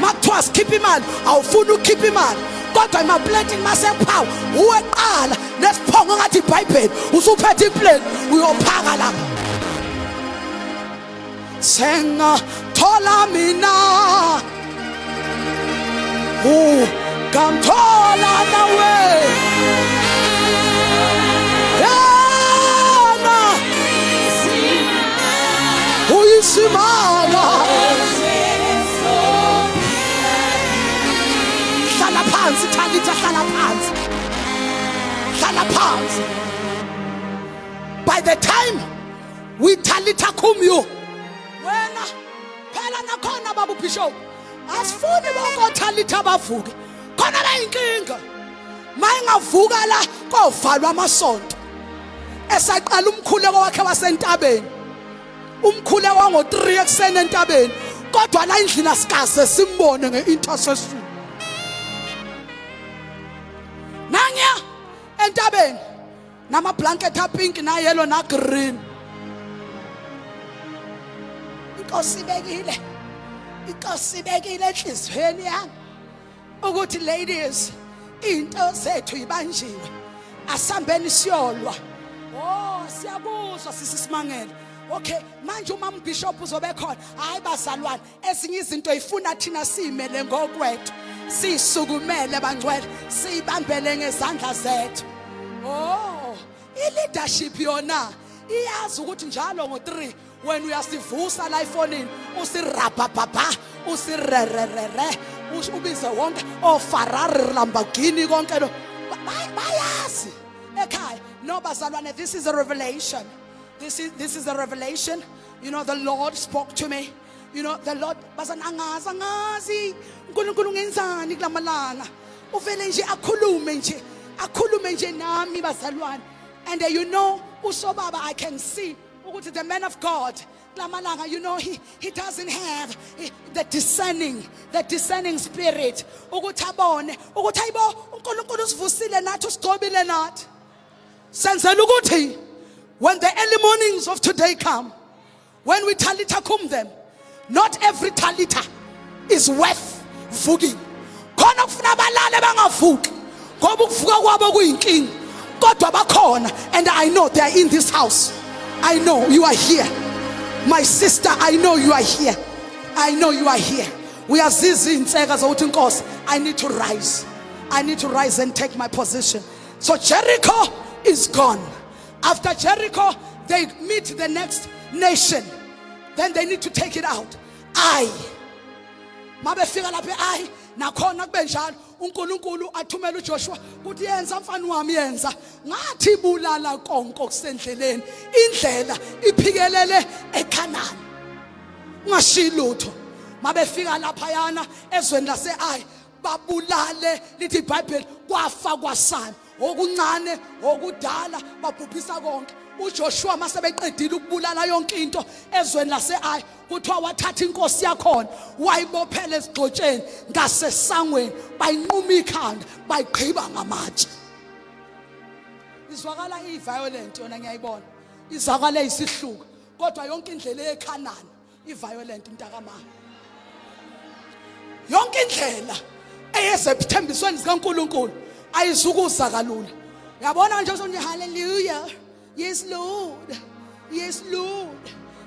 Makuthiwa sikhipha imali awufuni ukukhipha imali. Kodwa emaplating masephawu uweqala nesiphongo ngathi iBhayibheli usuphethe iplate uyophaka la. Senga thola mina Kamthola nawe Yana Uyisimanga Hlala phansi Talitha hlala phansi Hlala phansi By the time we Talitha kumyo wena phela nakhona baba Bishop asifuni bonke Talitha bavuke khona la inkinga mayingavuka la kovalwa amasonto esaqala umkhuleko wakhe wasentabeni umkhuleko ngo3 ekseni entabeni kodwa la endlini asikaze simbone ngeintercession nanya entabeni nama blanket apink na yellow na green Inkosi bekile enhlizweni yami ukuthi ladies into zethu ibanjiwe asambeni siyolwa siyabuzwa sisisimangele okay manje uma umbishop uzobe khona hayi bazalwane ezinye izinto ifuna thina simele ngokwethu sisukumele bangcwele sibambele ngezandla zethu i-leadership yona iyazi ukuthi njalo ngo3 when uyasivusa la efonini usirabababa usirererere ubize wonke Ferrari Lamborghini konke lo bayazi ekhaya no bazalwane this is a revelation this is a revelation you know the Lord spoke to me you know the Lord bazana angazi uNkulunkulu ngenzani kulamalanga uvele nje akhulume nje nami bazalwane and you know usobaba I can see ukuthi the man of God lamalanga you know he doesn't have the discerning spirit ukuthi abone ukuthi ayibo uNkulunkulu usivusile nathi usigcobile nathi senzela ukuthi when the early mornings of today come when we Talitha kum them not every Talitha is worth vuking khona kufuna balale bangavuki ngoba ukuvuka kwabo kuyinkinga kodwa bakhona and I know they are in this house I know you are here my sister I know you are here I know you are here we are zizi inseka zokuthi Nkosi I need to rise and take my position so Jericho is gone after Jericho they meet the next nation then they need to take it out mabefika lapha nakhona kube njalo uNkulunkulu athumela uJoshua ukuthi yenza mfana wami yenza ngathi bulala konke okusendleleni indlela iphikelele eKhanani ungashi lutho mabefika lapha yana ezweni lase babulale lithi iBhayibheli kwafa kwasana okuncane okudala babhubhisa konke uJoshua masebeqedile ukubulala yonke into ezweni lase kuthiwa wathatha inkosi yakhona wayibophela esigxotsheni ngasesangweni bayinquma ikhanda bayigqiba ngamatshe izwakala iviolent yona ngiyayibona izwakala isihluka kodwa yonke indlela eKhanani iviolent mntakama yonke indlela eyezethembisweni zikaNkulunkulu ayizukuza kalula uyabona nje uzothi hallelujah yes Lord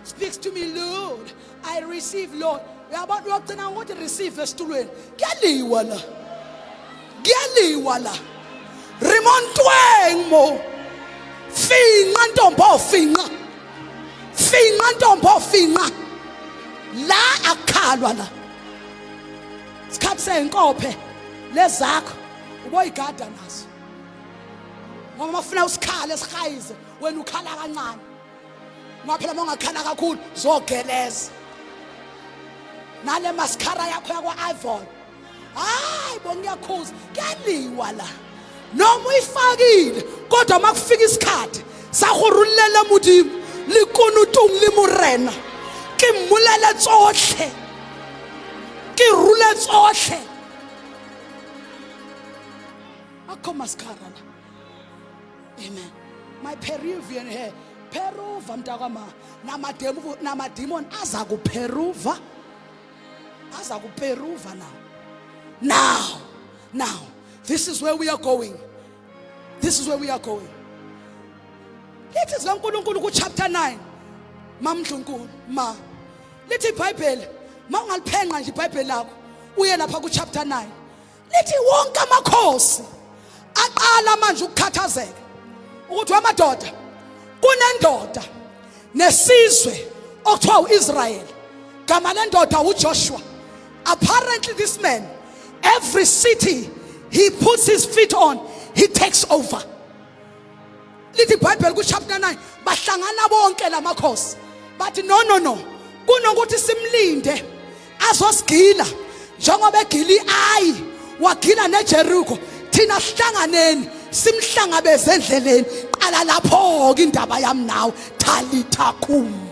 speaks to me Lord I receive Lord uyabona uyagcina ukuthi receive esitulweni kuyaliwa la remontweng mo finqa ntombo finqa la akhalwa la isikhathi senkophe lezakho uboyigada nazo ngoba mafuna usikhala esihayize wena ukhala kancane ngoba phela mongakhala kakhulu zogeleza nale mascara yakho yakwa iPhone hayi bongiyakhuza kuyaliwa la noma uyifakile kodwa makufika isikhathi sakhurulele modimo likunutung le morena ke mmolele tsohle ke rule tsohle akho mascara la amen my Peruvian hair Peruva mntakama namademon aza kuPeruva now this is where we are going lithi zikaNkulunkulu ku chapter 9 mamdlunkulu lithi iBhayibheli mawungaliphenqa nje iBhayibheli lakho uye lapha ku chapter 9 lithi wonke amakhosi aqala manje ukukhathazeka ukuthi amadoda kunendoda nesizwe okuthiwa uIsrael, gama lendoda uJoshua. Apparently this man, every city he puts his feet on, he takes over. Lithi iBhayibheli ku chapter 9 bahlangana bonke lamakhosi bathi no kunokuthi simlinde azosigila njengoba egili ayi wagila neJericho, thina sihlanganeni simhlangabeze endleleni. Qala lapho ke indaba yami nawe, Talitha kum.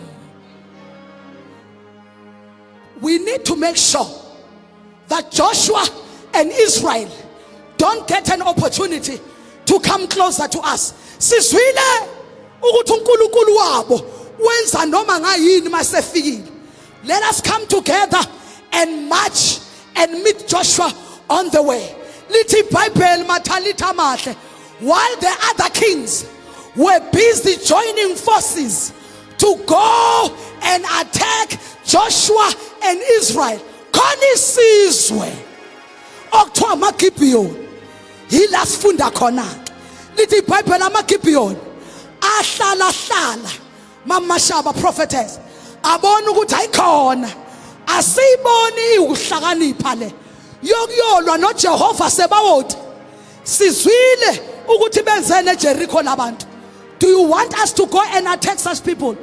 We need to make sure that Joshua and Israel don't get an opportunity to come closer to us. Sizwile ukuthi uNkulunkulu wabo wenza noma ngayini masefikile. Let us come together and march and meet Joshua on the way. Lithi iBhayibheli mathalita mahle, while the other kings were busy joining forces to go and attack Joshua and Israel, khona isizwe okuthiwa amaGibhiyoni yila sifunda khona. Lithi iBhayibheli amaGibhiyoni ahlala Mama Shaba prophetess abona ukuthi ayikhona, asiyiboni ukuhlakanipha le yokuyolwa noJehova sebawoti. Sizwile ukuthi benzene eJericho labantu. Do you want us to go and attack such people?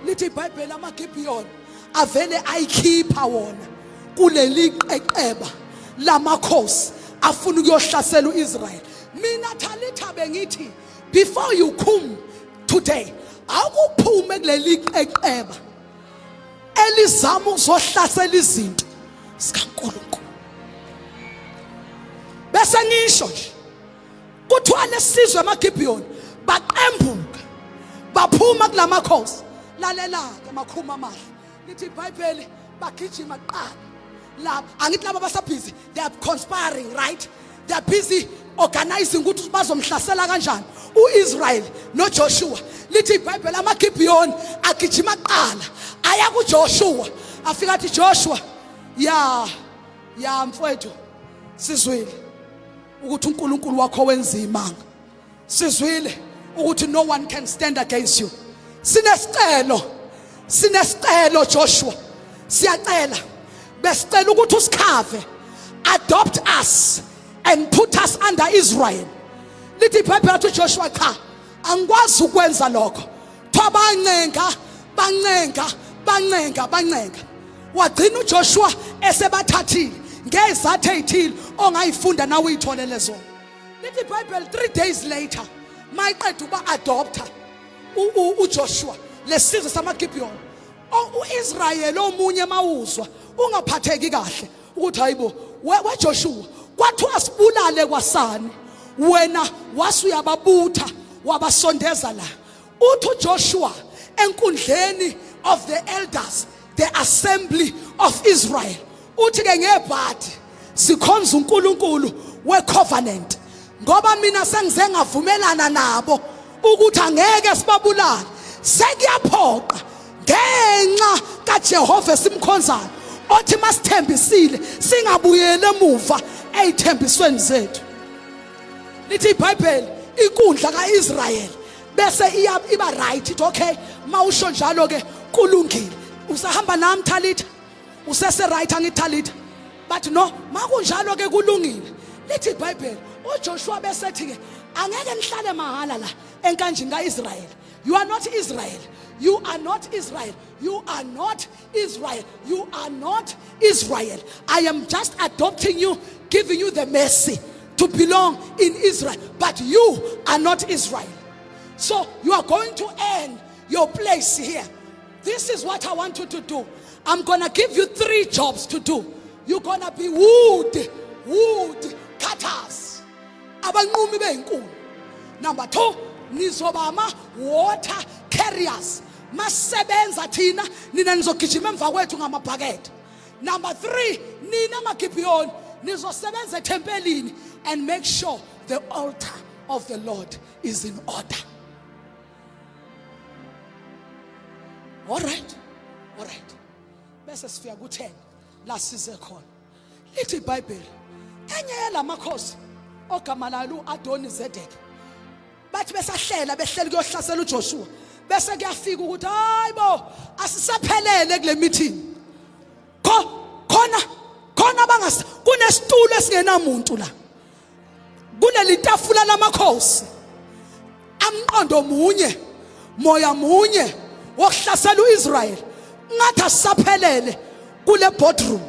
Lithi iBhayibheli amaGibhiyoni avele ayikhipha wona kuleli qeqeba lamakhosi afuna ukuyohlasela uIsrael. Mina Talitha bengithi, before you come today, awukuphume kuleli qeqeba elizama ukuzohlasela izinto sikaNkulunkulu. Bese ngisho nje kuthiwa lesizwe amaGibhiyoni baqembuka baphuma kulamakhosi. Lalela ke makhuma amahle. Lithi iBhayibheli bagijima qala lapha. Angithi laba basabhizi, they are conspiring, right? They are busy organizing ukuthi bazomhlasela kanjani uIsrael noJoshua. Lithi iBhayibheli amaGibhiyoni agijima qala aya kuJoshua, afika athi Joshua, ya mfowethu, sizwile ukuthi uNkulunkulu wakho wenza imanga. Sizwile ukuthi no one can stand against you. Sinesicelo Joshua, siyacela besicela ukuthi usikhave, adopt us and put us under Israel. Lithi iBhayibheli athi Joshua cha, angikwazi ukwenza lokho. Thabancenga bancenga wagcina uJoshua esebathathile ngezathu ezithile ongayifunda nawe uyitholele zona. Lithi iBhayibheli 3 days later mayiqeda uba adopta uJoshua lesizwe samaGibhiyoni, uIsrael omunye mawuzwa ungaphatheki kahle ukuthi hayibo weJoshua kwathiwa sibulale kwasani, wena wasuyababutha wabasondeza la. Uthi uJoshua enkundleni of the elders, the assembly of Israel, uthi ke ngebhadi sikhonza uNkulunkulu wecovenant, ngoba mina sengize ngavumelana nabo ukuthi angeke sibabulale. Sekuyaphoqa ngenxa kaJehova simkhonzayo othi masithembisile singabuyele emuva ezithembisweni zethu. Lithi iBhayibheli inkundla kaIsrael bese iba right, ithi okay mawusho njalo ke kulungile. Usahamba nami Talitha, usese right angitalitha, but no makunjalo ke kulungile. Lithi iBhayibheli uJoshua besethi ke angeke nihlale mahala la enkanjini kaIsrael. You are not Israel. You are not Israel. You are not Israel. You are not Israel. I am just adopting you, giving you the mercy to belong in Israel. But you are not Israel. So you are going to earn your place here. This is what I want you to do. I'm going to give you 3 jobs to do. You're going to be wood cutters. Abanqumi beyinkulu. Number 2, nizobama water carriers. Masebenza thina nina nizogijima emva kwethu ngamabhakede. Number 3, nina maGibhiyoni nizosebenza ethempelini and make sure the altar of the Lord is in order. All right. Bese sifika ku10 la size khona. Lithi iBhayibheli enye yalamakhosi ogama layo uAdoni-Zedek bathi besahlela behleli kuyohlasela uJoshua bese kuyafika ukuthi hayibo asisaphelele kule meeting khona bangasi kunesitulo esingenamuntu la kuleli tafula lamakhosi amqondo munye moya munye wokuhlasela uIsrael ngathi asisaphelele kule boardroom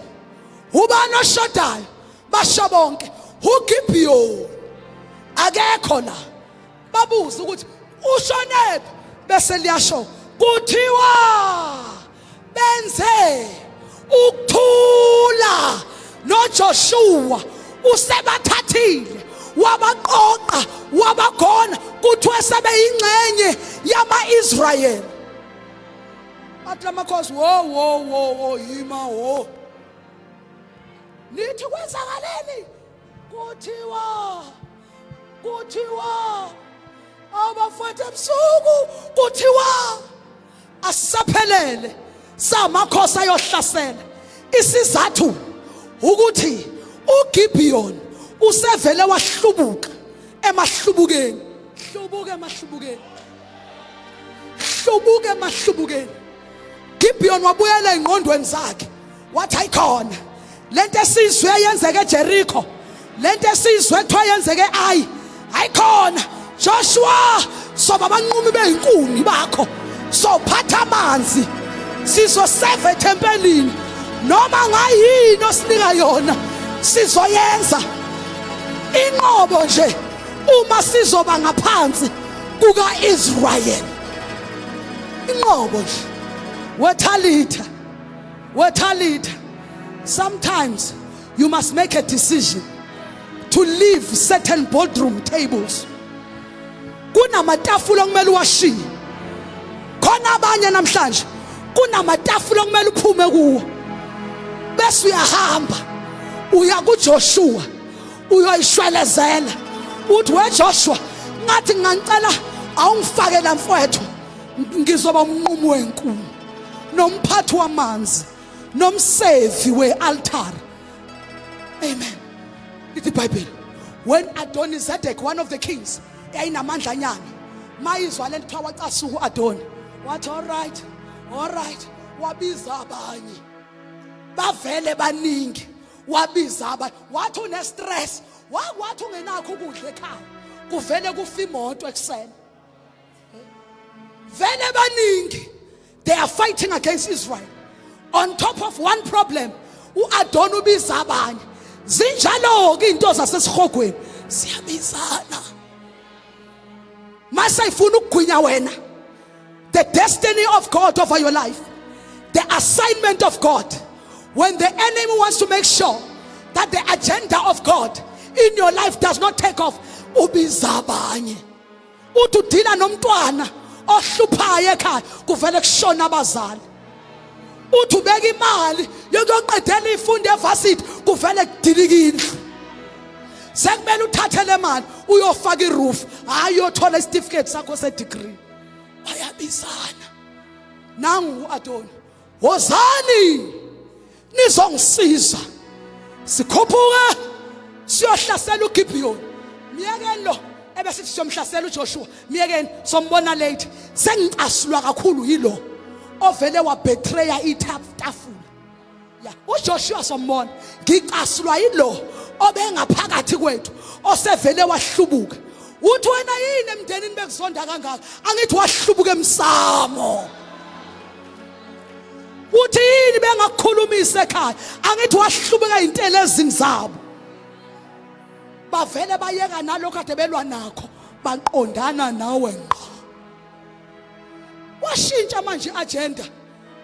ubani oshodayo basho bonke uGibiyoni akekho la babuza ukuthi ushonephi bese liyasho kuthiwa benze ukuthula noJoshua usebathathile wabaqoqa wabagona kuthiwe sebeyingcenye yama-Israyeli athi lamakhosi wo yima wo nithi kwenzakaleni kuthiwa abafowethu ebusuku kuthiwa asisaphelele samakhosi ayohlasela isizathu ukuthi uGibiyoni usevele wahlubuka emahlubukeni Gibiyoni wabuyela engqondweni zakhe wathi ayikhona lento esizwe yenzeke eJericho lento esizwe ethiwa yenzeke Ai ayikhona Joshua soba abanqumi beyinkuni bakho sophatha amanzi sizoseva ethempelini noma ngayini osinika yona sizoyenza inqobo nje uma sizoba ngaphansi kukaIsrael inqobo nje wethalita sometimes you must make a decision to leave certain boardroom tables kunamatafula okumele uwashiye khona abanye namhlanje kunamatafula okumele uphume kuwo bese uyahamba uya kuJoshua uyoyishwelezela uthi weJoshua ngathi ngicela awungifake la mfowethu ngizoba umnqumi wenkulu nomphathi wamanzi nomsevi wealtar amen ithi Bible when Adoni-Zedek one of the kings yayinamandla nyana mayizwa lento kuthiwa wacasuka uAdoni wathi all right wabiza abanye bavele baningi wabiza abanye wathi une stress wathi ungenakho ukudla ekhaya kuvele kufa imoto ekseni vele baningi they are fighting against Israel on top of one problem uAdoni ubiza abanye zinjalo ke into zasesihogweni siyabizana masayifuna ukugwinya wena the destiny of God over your life the assignment of God when the enemy wants to make sure that the agenda of God in your life does not take off ubiza abanye uthi udila nomntwana ohluphayo ekhaya kuvele kushona abazali uthi ubeka imali yokuqedela ifundo evarsity kuvele kudilika indlu sekumele uthathe le mali uyofaka iroof hayi uyothola isitifiketi sakho sedegree bayabizana nangu uAdoni wozani nizongisiza sikhuphuke siyohlasela uGibiyoni miyekeni lo ebese siyomhlasela uJoshua miyekeni sombona late sengicasulwa kakhulu yilo ovele wabetreya itafula ya uJoshua sombona ngicasulwa yilo obengaphakathi kwethu osevele wahlubuka uthi wena yini emndenini bekuzonda kangaka angithi wahlubuka emsamo uthi yini bengakukhulumisa ekhaya angithi wahlubuka intelo ezini zabo bavele bayeka nalokho ade belwa nakho baqondana nawe ngqo washintsha manje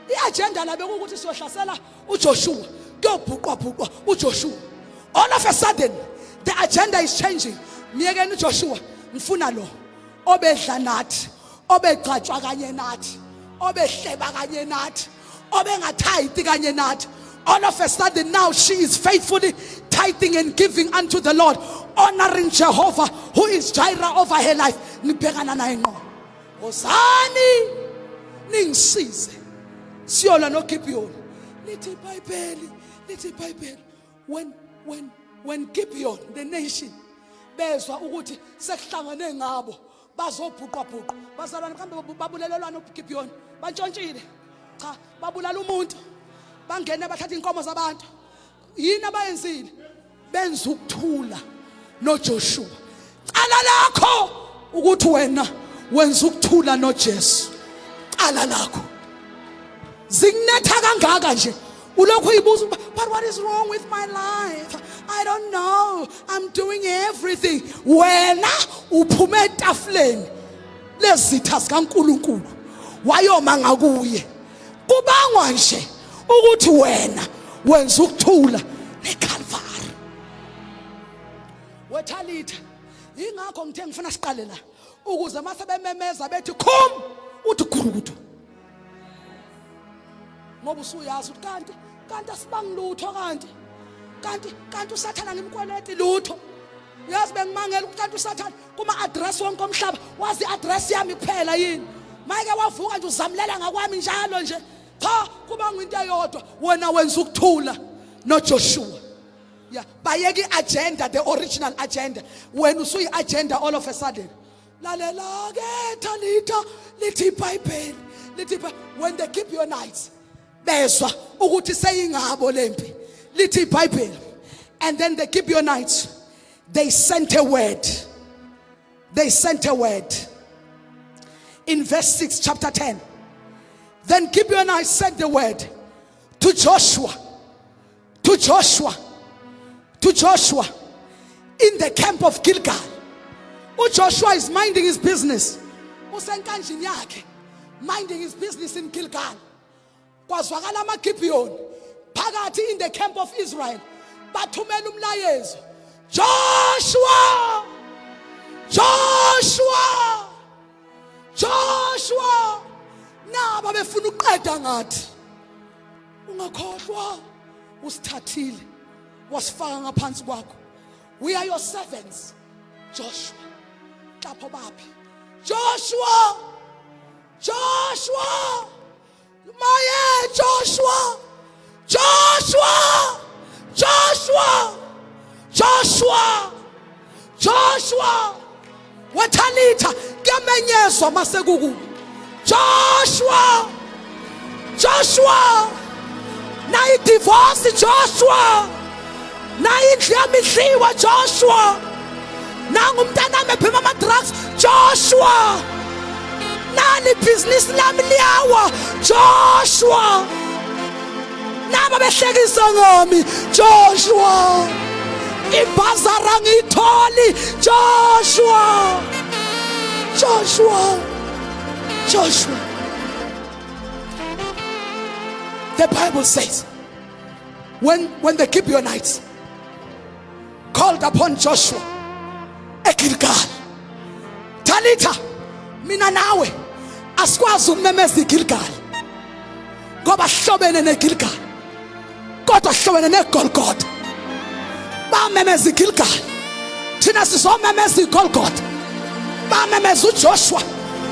iagenda labe ukuthi siyohlasela uJoshua kuyobhuqwa uJoshua all of a sudden the agenda is changing miyekeni uJoshua ngifuna lo obedla nathi obegcatshwa kanye nathi obehleba kanye nathi obengathayithi kanye nathi all of a sudden now she is faithfully tithing and giving unto the Lord honoring Jehovah who is Jireh over her life ngibhekana naye ngqo wozani ningisize siyola noGibiyoni lithi iBhayibheli when when Gibeon, the nation, bezwa ukuthi sekuhlangane ngabo bazobhuqabhuqa bazalwane mhlawumbe babulelelwana uGibeon bantshontshile cha babulala umuntu bangene bathatha inkomo zabantu yini abayenzile benza ukuthula noJoshua cala lakho ukuthi wena wenza ukuthula noJesu cala lakho zinetha kangaka nje ulokhu uyibuza but what is wrong with my life? I don't know. I'm doing everything. Wena uphume etafuleni lezitha zikaNkulunkulu wayoma ngakuye kubangwa nje ukuthi wena wenza ukuthula neCalvary. WeThalitha ingakho ngithe ngifuna siqale la ukuze mase bememeza bethi khum uthi gurukudu ngoba usuyazi ukuthi kanti asibangilutho kanti usathana ngimkweleti lutho yazi bengimangela ukuthi kanti usathana kuma address wonke omhlaba wazi address yami kuphela yini mayike wavuka nje uzamlela ngakwami njalo nje cha kuba ngwinto eyodwa wena wenza ukuthula noJoshua yeah bayeki agenda the original agenda when usuyi agenda all of a sudden lalela ke Thalitha lithi iBhayibheli lithi when the Gibeonites bezwa ukuthi seyingabo lempi lithi iBhayibheli and then the Gibeonites they sent a word in verse 6 chapter 10 then Gibeonites sent the word to Joshua in the camp of Gilgal. Joshua is minding his business usenkanjini yakhe minding his business in Gilgal kwazwakala amaGibeon phakathi in the camp of Israel bathumela umlayezo Joshua naba befuna uqeda ngathi ungakhohlwa usithathile wasifaka ngaphansi kwakho we are your servants Joshua lapho baphi Joshua maye Joshua WeThalitha kuyamenyezwa masekuku Joshua na i-divorce Joshua na indlu yamidliwa Joshua nangu umntanami ephima ama-drugs Joshua nali ibhizinisi lami liyawa Joshua naba behlekisa ngami Joshua ibhazara ngitholi Joshua the Bible says when the Gibeonites called upon Joshua at Gilgal Thalitha mina nawe asikwazi ukumemeza iGilgal ngoba hlobene neGilgal kodwa hlobene neGolgotha bamemeza iGilgal thina sizomemeza iGolgotha bamemeza uJoshua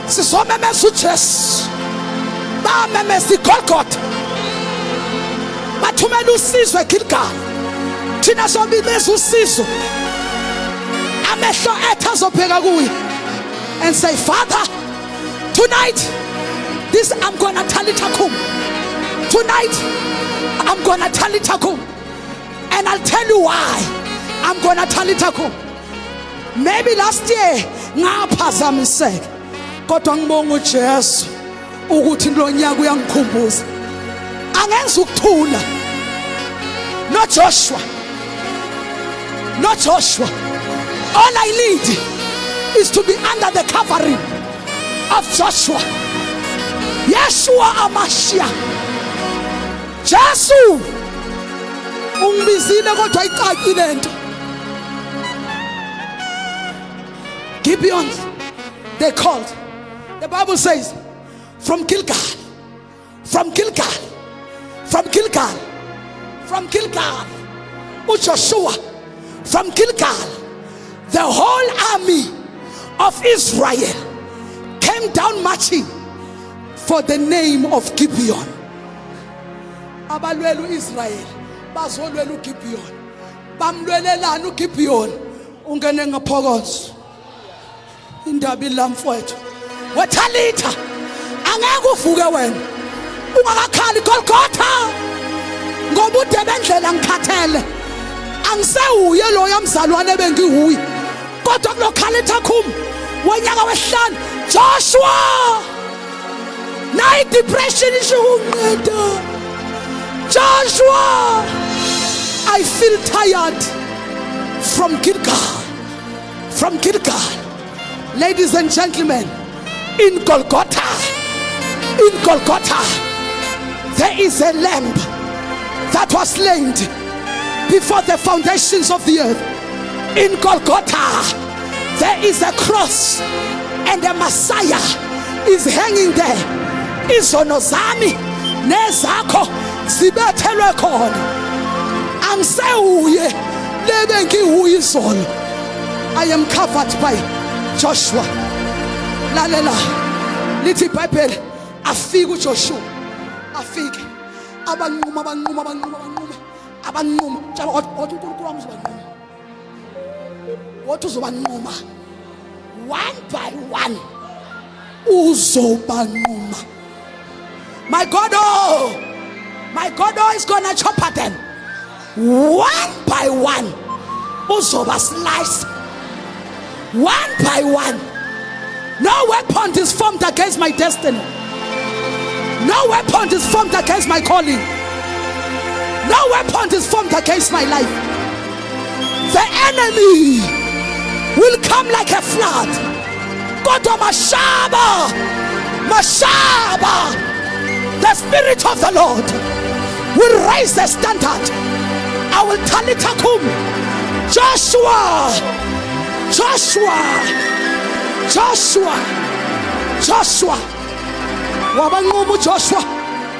sizomemeza uJesu bamemeza iGolgotha bathumela usizo eGilgal thina sobimeza usizo amehlo ethu azobheka kuye and say Father tonight this I'm gonna Thalitha kum tonight I'm gonna Thalitha kum and I'll tell you why I'm gonna Thalitha kum. Maybe last year ngaphazamiseka kodwa ngibonga uJesu ukuthi lo nyaka uyangikhumbuza angenza ukuthula no Joshua all I need is to be under the covering of Joshua Yeshua Amashiach Jesu ungibizile kodwa ayicacile nto Gibeon they called the Bible says from Gilgal Joshua from Gilgal the whole army of Israel came down marching for the name of Gibeon abalwela uIsrael bazolwela uGibeon bamlwelelana uGibiyoni ungene ngaphokozo indaba ilamfowethu wetalitha angeke uvuke wena ungakakhali Golgotha ngoba ude bendlela ngikhathele angisewuye lo yamzalwane bengihuye kodwa kulokhalitha khum wonyaka wesihlanu Joshua nayi depression ishukunqeda Joshua I feel tired from Gilgal ladies and gentlemen in Golgotha there is a lamb that was slain before the foundations of the earth. In Golgotha there is a cross and the Messiah is hanging there. Izono zami nezakho zibethelwe khona angisewuye lebe ngihuye izolo. I am covered by Joshua. Lalela lithi iBhayibheli afike uJoshua afike abanquma njalo othi uNkulunkulu wami uzobanquma wothi uzobanquma one by one uzobanquma. My God is gonna chop at them one by one uzoba slice one by one. No weapon is formed against my destiny. No weapon is formed against my calling. No weapon is formed against my life. The enemy will come like a flood. Go to Mashaba. The Spirit of the Lord will raise the standard. I will tell it akum. Joshua. Wabangumu Joshua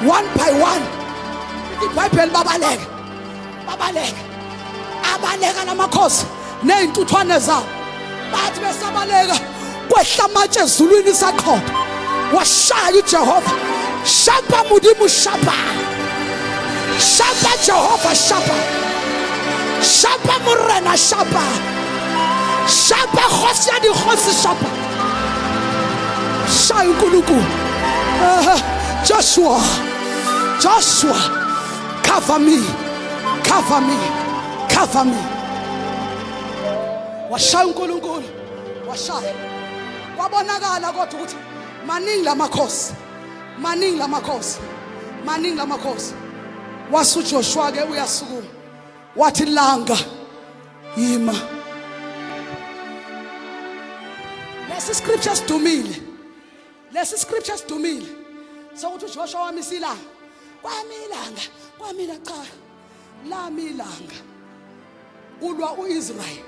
one by one. The Bible babaleka namakhosi neintuthwane zabo bathi besabaleka kwehla amatshe ezulwini sakhona washaya uJehova shapa mudimu shapa Jehova shapa murena shapa khosi ya dikhosi shapa shaya uNkulunkulu. Joshua, cover me. Washaya uNkulunkulu, washaya. Kwabonakala kodwa ukuthi maningi lamakhosi. Wasu Joshua ke uyasukuma. Wathi langa yima. Lesi scriptures dumile. So uthi Joshua wami silanga. Kwamilanga cha. Lami ilanga. Ulwa uIsrael.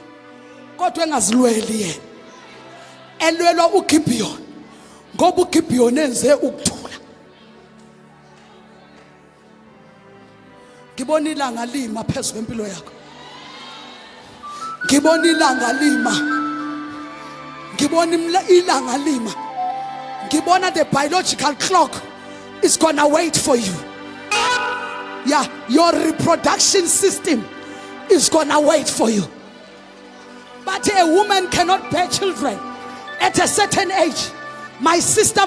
Kodwa engazilweli yena. Elwelwa uGibiyoni. Ngoba uGibiyoni enze ukuthula. Ngibona ilanga lima phezulu kwempilo yakho. Ngibona ilanga lima. Ngibona the biological clock is gonna wait for you. Yeah, your reproduction system is gonna wait for you. But a woman cannot bear children at a certain age. My sister,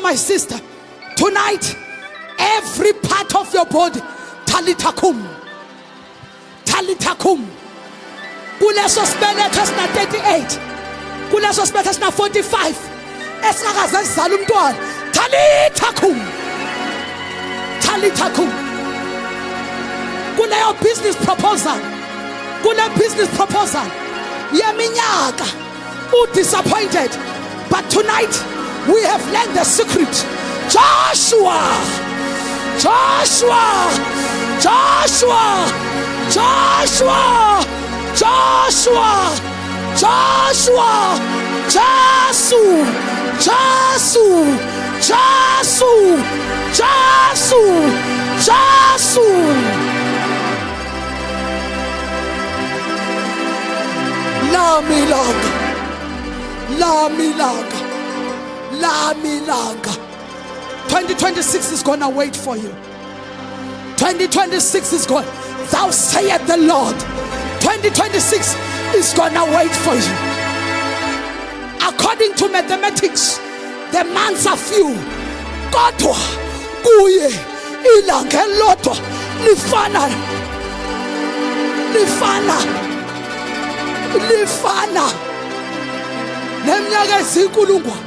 tonight every part of your body talitakum. Kuleso sibeletho sina 38, kuleso sibeletho sina 45. Esingakaze sizala umntwana talitakum. Kuleyo business proposal yeminyaka disappointed, but tonight we have learned the secret. Joshua La milanga. 2026 is gonna wait for you. 2026 is going. Thou sayest the Lord. 2026 is gonna wait for you. According to mathematics, the months are few. Kodwa kuye ilanga elilodwa lifana neminyaka ezinkulungwane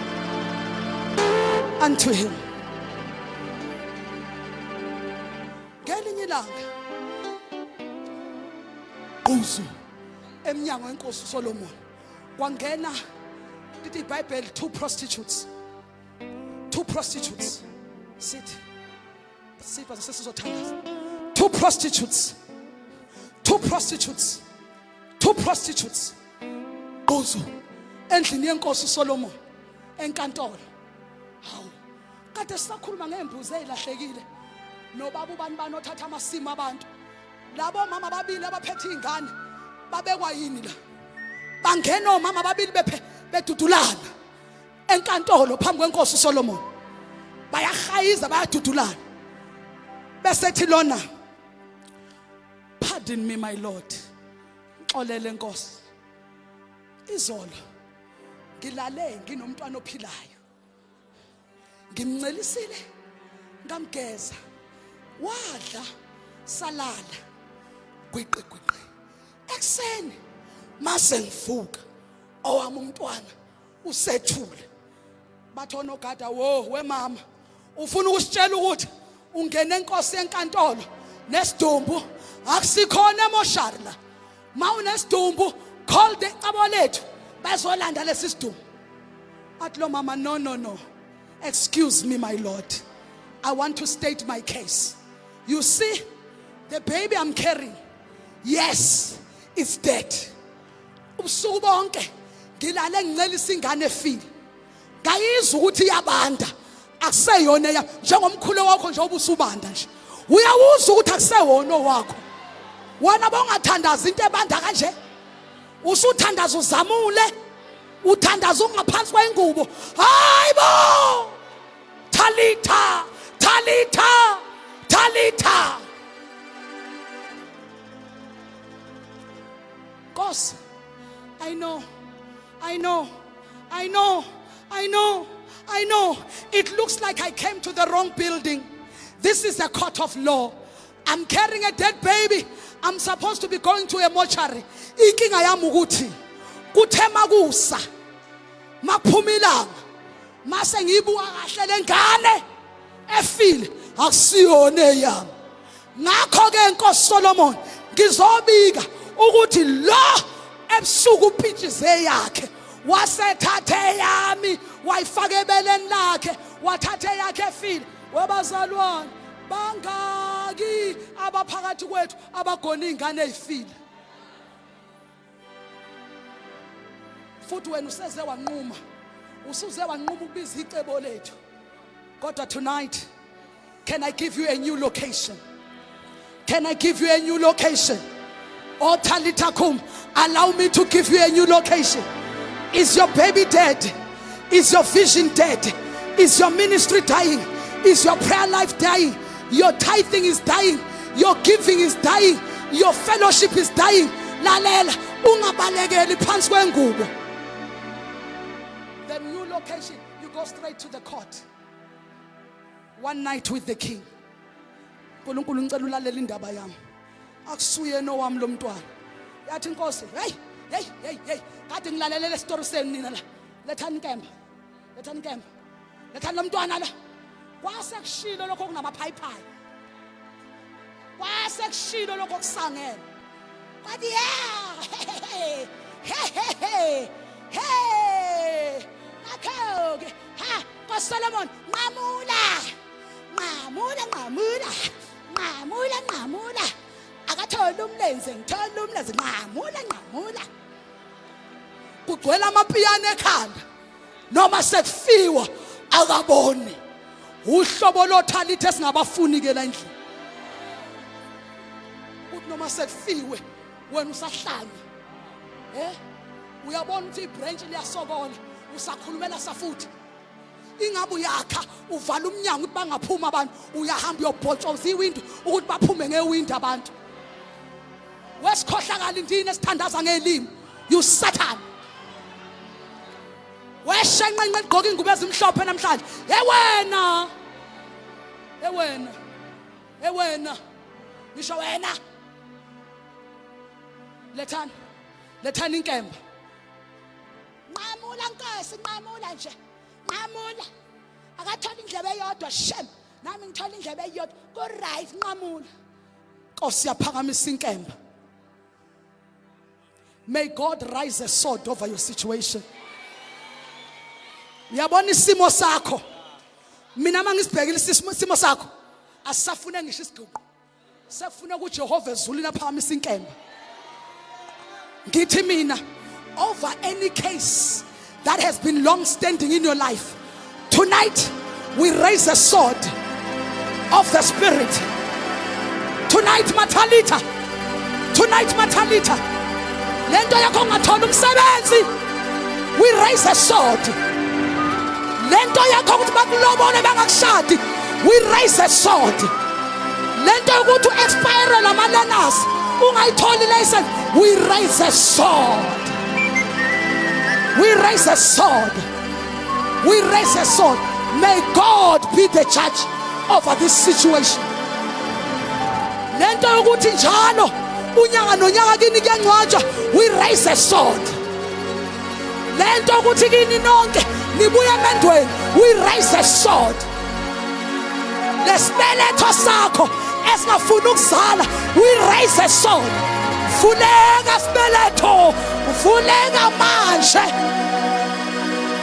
unto him. Ngelinye ilanga Uzu emnyango wenkosi uSolomon kwangena lithi iBhayibheli two prostitutes. Sit base sizothandaza. Two prostitutes Uzu endlini yenkosi uSolomon enkantolo. Hawu kade sisakhuluma ngembuzi ezilahlekile nobaba ubani banothatha amasimo abantu. Labo mama babili abaphethe izingane babekwa yini la? Bangena omama babili bedudulana enkantolo phambi kwenkosi uSolomon. Bayahayiza bayadudulana. Bese thi lona, pardon me my lord. Xolele Nkosi. Izolo ngilale nginomntwana ophilayo. Ngimncelisile ngamgeza. Wadla salala. Gwiqi. Ekseni mase ngivuka owami umntwana usethule. Bathona ogada we mama ufuna ukusitshela ukuthi ungene enkosi enkantolo nesidumbu akusikhona emoshari la. Ma unesidumbu call the cabo lethu bazolanda lesi sidumbu. Athi lo mama no. Excuse me my lord. I want to state my case. You see the baby I'm carrying, yes, it's dead. Ubusuku bonke ngilale ngicelisa ingane efile. Ngayizwa ukuthi iyabanda akuseyona ya njengomkhulu wakho nje obusubanda nje. Uyawuzwa ukuthi akusewona wakho. Wena bongathandaza into ebanda kanje. Usuthandaza uzamule. Uthandaza ungaphansi kwengubo. Hayibo! Talita. Cause I know. It looks like I came to the wrong building. This is a court of law. I'm carrying a dead baby. I'm supposed to be going to a mortuary. Inkinga yami ukuthi kuthema kusa maphumilanga mase ngibuka kahle lengane efile akusiyona yami. Ngakho ke Nkosi Solomon ngizobika ukuthi lo ebusuku uphitshize yakhe wasethathe yami wayifaka ebeleni lakhe wathathe yakhe efile. Webazalwane bangaki abaphakathi kwethu abagona izingane ezifile. Futhi wena useze wanquma ukubiza icebo lethu. Kodwa tonight, can I give you a new location? Oh Talita Kum, allow me to give you a new location. Is your baby dead? Is your vision dead? Is your ministry dying? Is your prayer life dying? Your tithing is dying. Your giving is dying. Your fellowship is dying. Lalela ungabalekeli phansi kwengubo. The new location, you go straight to the court. One night with the king. Nkulunkulu ngicela ulalela indaba yami. Akusuye nowami lo mntwana. Yathi Nkosi, hey. Kade ngilalela le story senu nina la. Lethani inkemba. Lethani lo mntwana la. Kwase kushilo lokho kunamaphayipayi. Kwase kushilo lokho kusangela. Kwathi hey. Akhoke. Ha, Nkosi Solomon, nqamula. Akathola umlenze, ngithola umlenze, nqamula. Kugcwele amapiyano ekhanda. Noma sekufiwa akaboni. Uhlobo loThalita esingabafuni ke la endlini. Uthi noma sekufiwe wena usahlanya. Uyabona ukuthi ibranch liyasokola, usakhulumela safuthi. Ingabe uyakha uvala umnyango ukuthi bangaphuma abantu, uyahamba uyobhotshoza iwindow ukuthi baphume ngewindow abantu. Wesikhohla Kungabonakali indini esithandaza ngelimi. You Satan. Weshenqenqe egqoka ingubo ezimhlophe namhlanje. Wena. Wena. Wena. Ngisho wena. Lethani inkemba. Nqamula Nkosi, nqamula nje. Nqamula. Akathola indlebe eyodwa shem. Nami ngithola indlebe eyodwa. Ku right nqamula. Nkosi yaphakamisa inkemba. May God rise a sword over your situation. Uyabona isimo sakho. Mina mangisibhekile isimo sakho. Asisafune ngisho isiduqo. Sefuna kuJehova ezulwini aphakamisa inkemba. Ngithi mina over any case that has been long standing in your life, tonight we raise a sword of the spirit. Tonight Matalita. Lento yakho ungathola umsebenzi. We raise a sword. Lento yakho ukuthi bakulobole bangakushadi. We raise a sword. Lento ukuthi expire lama learners ungayitholi license. We raise a sword. We raise a sword. We raise a sword. May God be the judge over this situation. Lento ukuthi njalo unyaka nonyaka kini kuyangcwatshwa. We raise a sword. Lento ukuthi kini nonke nibuye emendweni. We raise a sword. Lesibeletho sakho esingafuna ukuzala. We raise a sword. Vuleka sibeletho. Vuleka manje.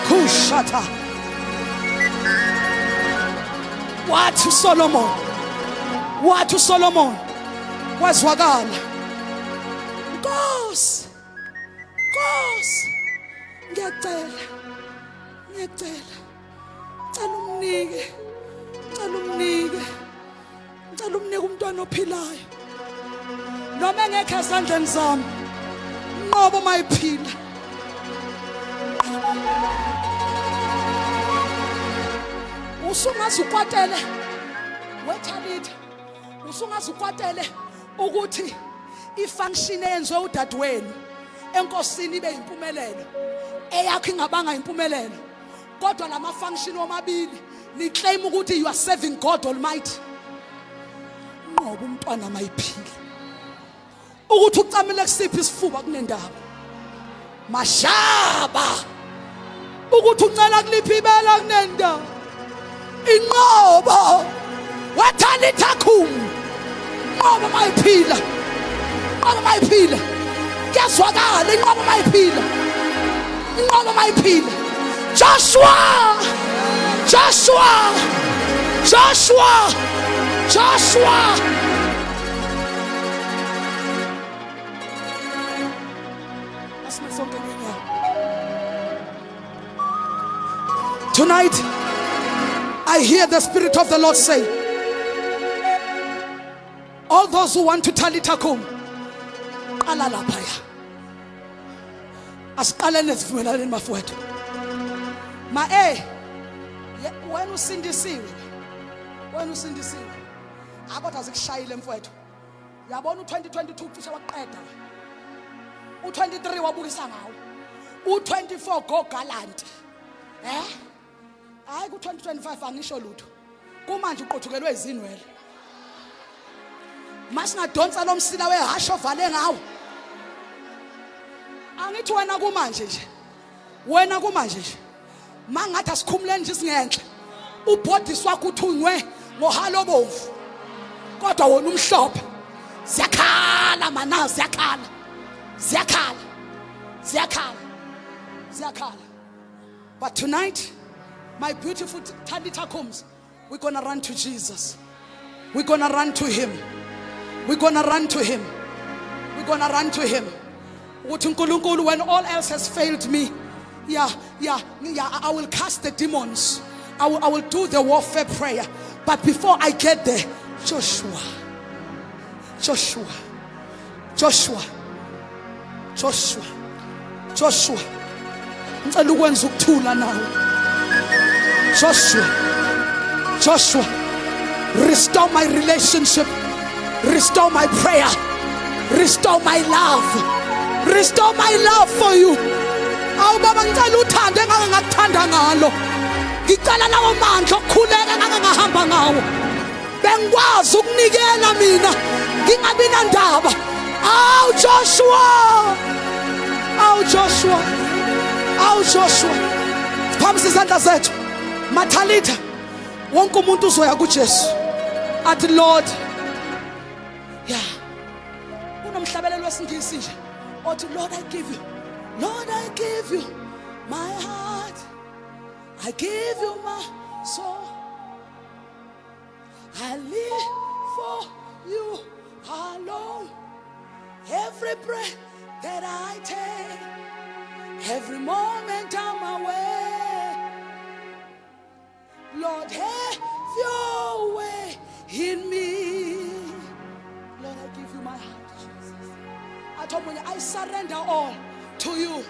Kushata. Wathi Solomon wazwakala. Nkosi ngiyacela cela umnike umntwana ophilayo noma engekho esandleni zami ngoba mayiphila. Usungaze ukwatele weThalita, usungaze ukwatele ukuthi ifunction eyenziwe udadewenu enkosini ibe impumelelo, eyakho ingabanga impumelelo, kodwa lama function omabili ni claim ukuthi you are serving God Almighty. Ngoba umntwana mayiphila ukuthi ucamele kusiphi isifuba kunendaba mashaba ukuthi ucela kuliphi ibela kunendaba inqobo weThalita kum ngoba mayiphila kuyazwakala inqobo mayiphila Joshua tonight I hear the Spirit of the Lord say, all those who want to Talitha kum qala lapha asiqale nesivumelane mafowethu wena usindisiwe akodwa azikushayile mfowethu. Yabona u2022 ufisha waqeda, u23 wabukisa ngawo, u24 go gallant. Hayi ku2025 angisho lutho. Kumanje uqothukelwe izinwele. Masingadonsa lo msila wehasho vale ngawo. Angithi wena kumanje nje. Mangathi asikhumuleni nje singenhle. Ubhodisi wakho uthunywe ngohalo bovu. Kodwa wona umhlophe. Siyakhala mana, siyakhala. But tonight, my beautiful Talitha comes. We're gonna run to Jesus. We're gonna run to Him. Uthi uNkulunkulu, when all else has failed me, I will cast the demons. I will do the warfare prayer. But before I get there, Joshua. Ngicela ukwenza ukuthula nawe. Joshua, restore my relationship, restore my prayer, Restore my love. Restore my love for you. Awu baba ngicela uthande engangakuthanda ngalo. Ngicela lawo mandla okukhuleka engangahamba ngawo. Bengikwazi ukunikela mina ngingabi nandaba. Awu Joshua. Awu Joshua. Awu Joshua. Phambi izandla zethu. Mathalitha. Wonke umuntu uzoya kuJesu. Athi Lord. Yeah. Unomhlabelelo wesingisi nje. Othi Lord I give you. Lord I give you my heart. I give you my soul. I live for you alone. Every breath that I take, every moment I'm away. Lord, have your way in me. Lord, I give you my heart, Jesus. I told you, I surrender all to you.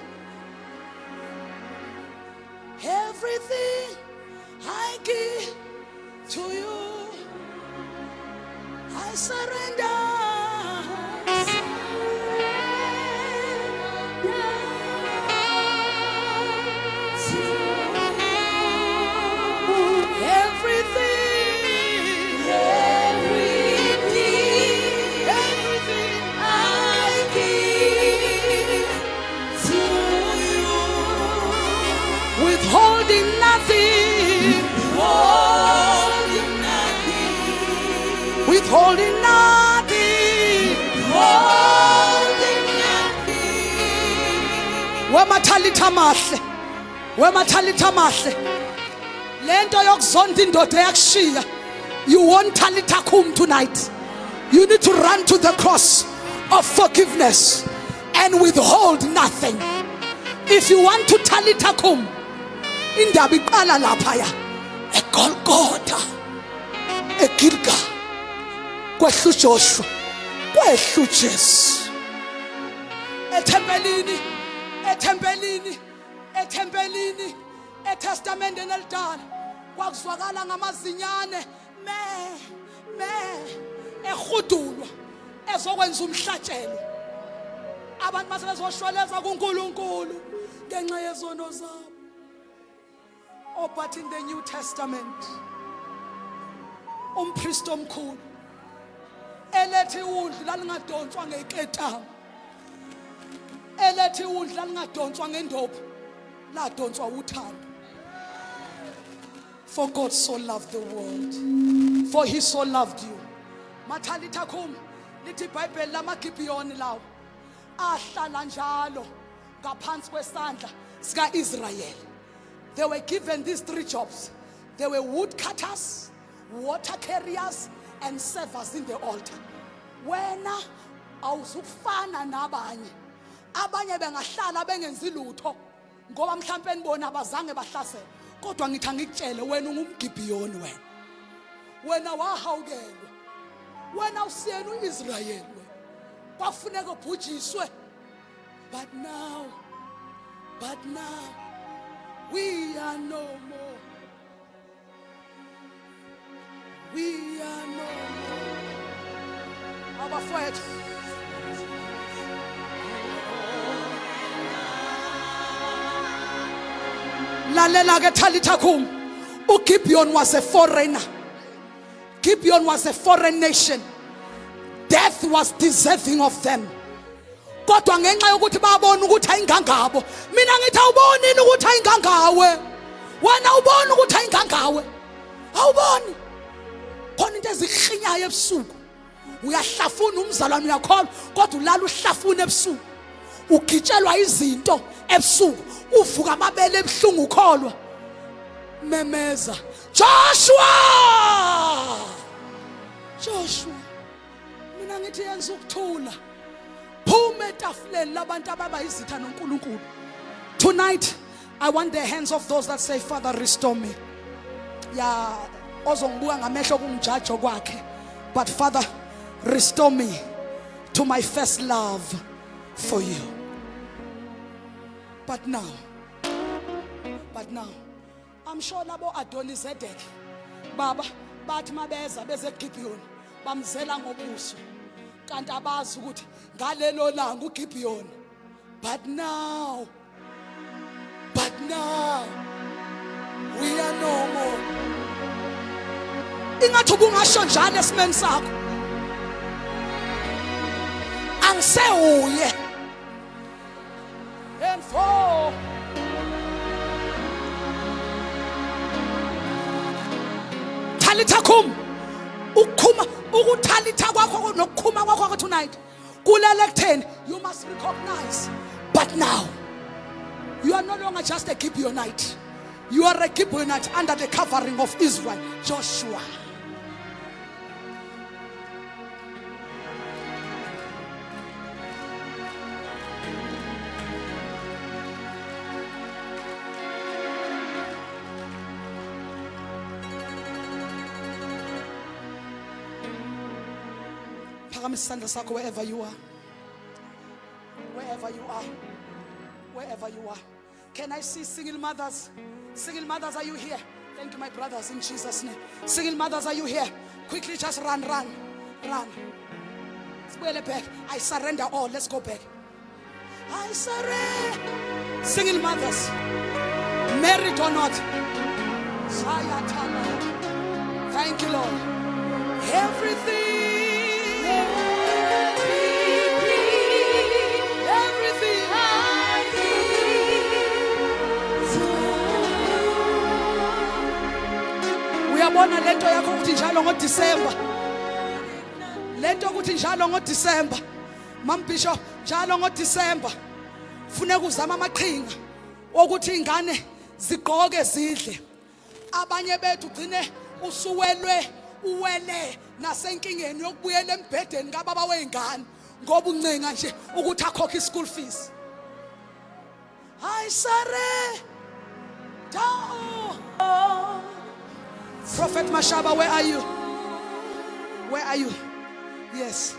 Everything I give to you, I surrender. Withholding nothing. Withholding nothing. Wemathalita mahle. Wemathalita mahle. Lento yokuzonda indoda yakushiya. You won't talitha kum tonight. You need to run to the cross of forgiveness and withhold nothing. If you want to talitha kum, indaba iqala laphaya eGolgotha, eGilgal. Kwehlu Joshua, kwehlu Jesu. Ethempelini, ethempelini, ethempelini, eTestamenteni elidala kwakuzwakala ngamazinyane ehudulwa ezokwenza umhlatshelo. Abantu mase bezoshweleza kuNkulunkulu ngenxa yezono zabo. Oh, but in the New Testament, umpristi omkhulu elethi udlu lalingadonswa ngeketanga, elethi udlu lalingadonswa ngendopho, ladonswa uthando. For God so loved the world, for he so loved you. Mathalitha kum lithi iBhayibheli lamaGibhiyoni lawo ahlala njalo ngaphansi kwesandla sika-Israyeli. They were given these three jobs. They were woodcutters, water carriers, and servers in the altar. Wena awuzufana nabanye. Abanye bengahlala bengenzi lutho ngoba mhlambe nibona abazange bahlasela. Kodwa ngithi angikutshele wena ungumGibhiyoni wena. Wena wahawukelwa. Wena usiyena uIsrayeli wena. Kwafuneka ubhujiswe. But now we are no more. We are no more. Abafowethu. Lalela ke Talitha kum. uGibhiyoni was a foreigner. Gibeon was a foreign nation. Death was deserving of them. Kodwa ngenxa yokuthi babona ukuthi ayingangabo. Mina ngithi awubonini ukuthi ayingangawe. Wena ubona ukuthi ayingangawe. Awuboni. Khona into ezikhinyayo ebusuku. Uyahlafuna umzalwane uyakholwa kodwa ulala uhlafuna ebusuku. Ugitshelwa izinto ebusuku. Uvuka amabele ebhlungu ukholwa. Memeza. Joshua. Mina ngithi yenza ukuthula. Phuma etafuleni labantu ababa izitha noNkulunkulu. Tonight I want the hands of those that say, Father, restore me. Ya ozongibuka ngamehlo kumjaji kwakhe. But Father, restore me to my first love for you. But now, I'm sure labo Adonizedek, Baba, bathi mabeza beze eGibhiyoni bamzela ngobuso. kanti abazi ukuthi ngalelo langa uGibeon. But now we are no more. Ingathi ubungasho njalo esimeni sakho. Angisewuye. And for Talitha kum. Ukukhuma ukutalitha kwakho nokukhuma kwakho tonight. Kulele kutheni, you must recognize. But now you are no longer just a Gibeonite. You are a Gibeonite under the covering of Israel, Joshua. Phakamisa isandla sakho wherever you are. Wherever you are. Wherever you are. Can I see single mothers? Single mothers, are you here? Thank you, my brothers, in Jesus' name. Single mothers, are you here? Quickly, just run. Let's back. I surrender all. Let's go back. I surrender. Single mothers, married or not. Thank you, Lord. Everything. Uyabona lento yakho ukuthi njalo ngoDisemba. Lento ukuthi njalo ngoDisemba. Mambisho njalo ngoDisemba. Funeka uzama amaqhinga ukuthi ingane zigqoke zidle. Abanye bethu ugcine uwele nasenkingeni yokubuyela embhedeni kababa weingane ngoba uncenga nje ukuthi akhokhe ischool fees. I surrender. Prophet Mashaba, where are you? Where are you? Yes.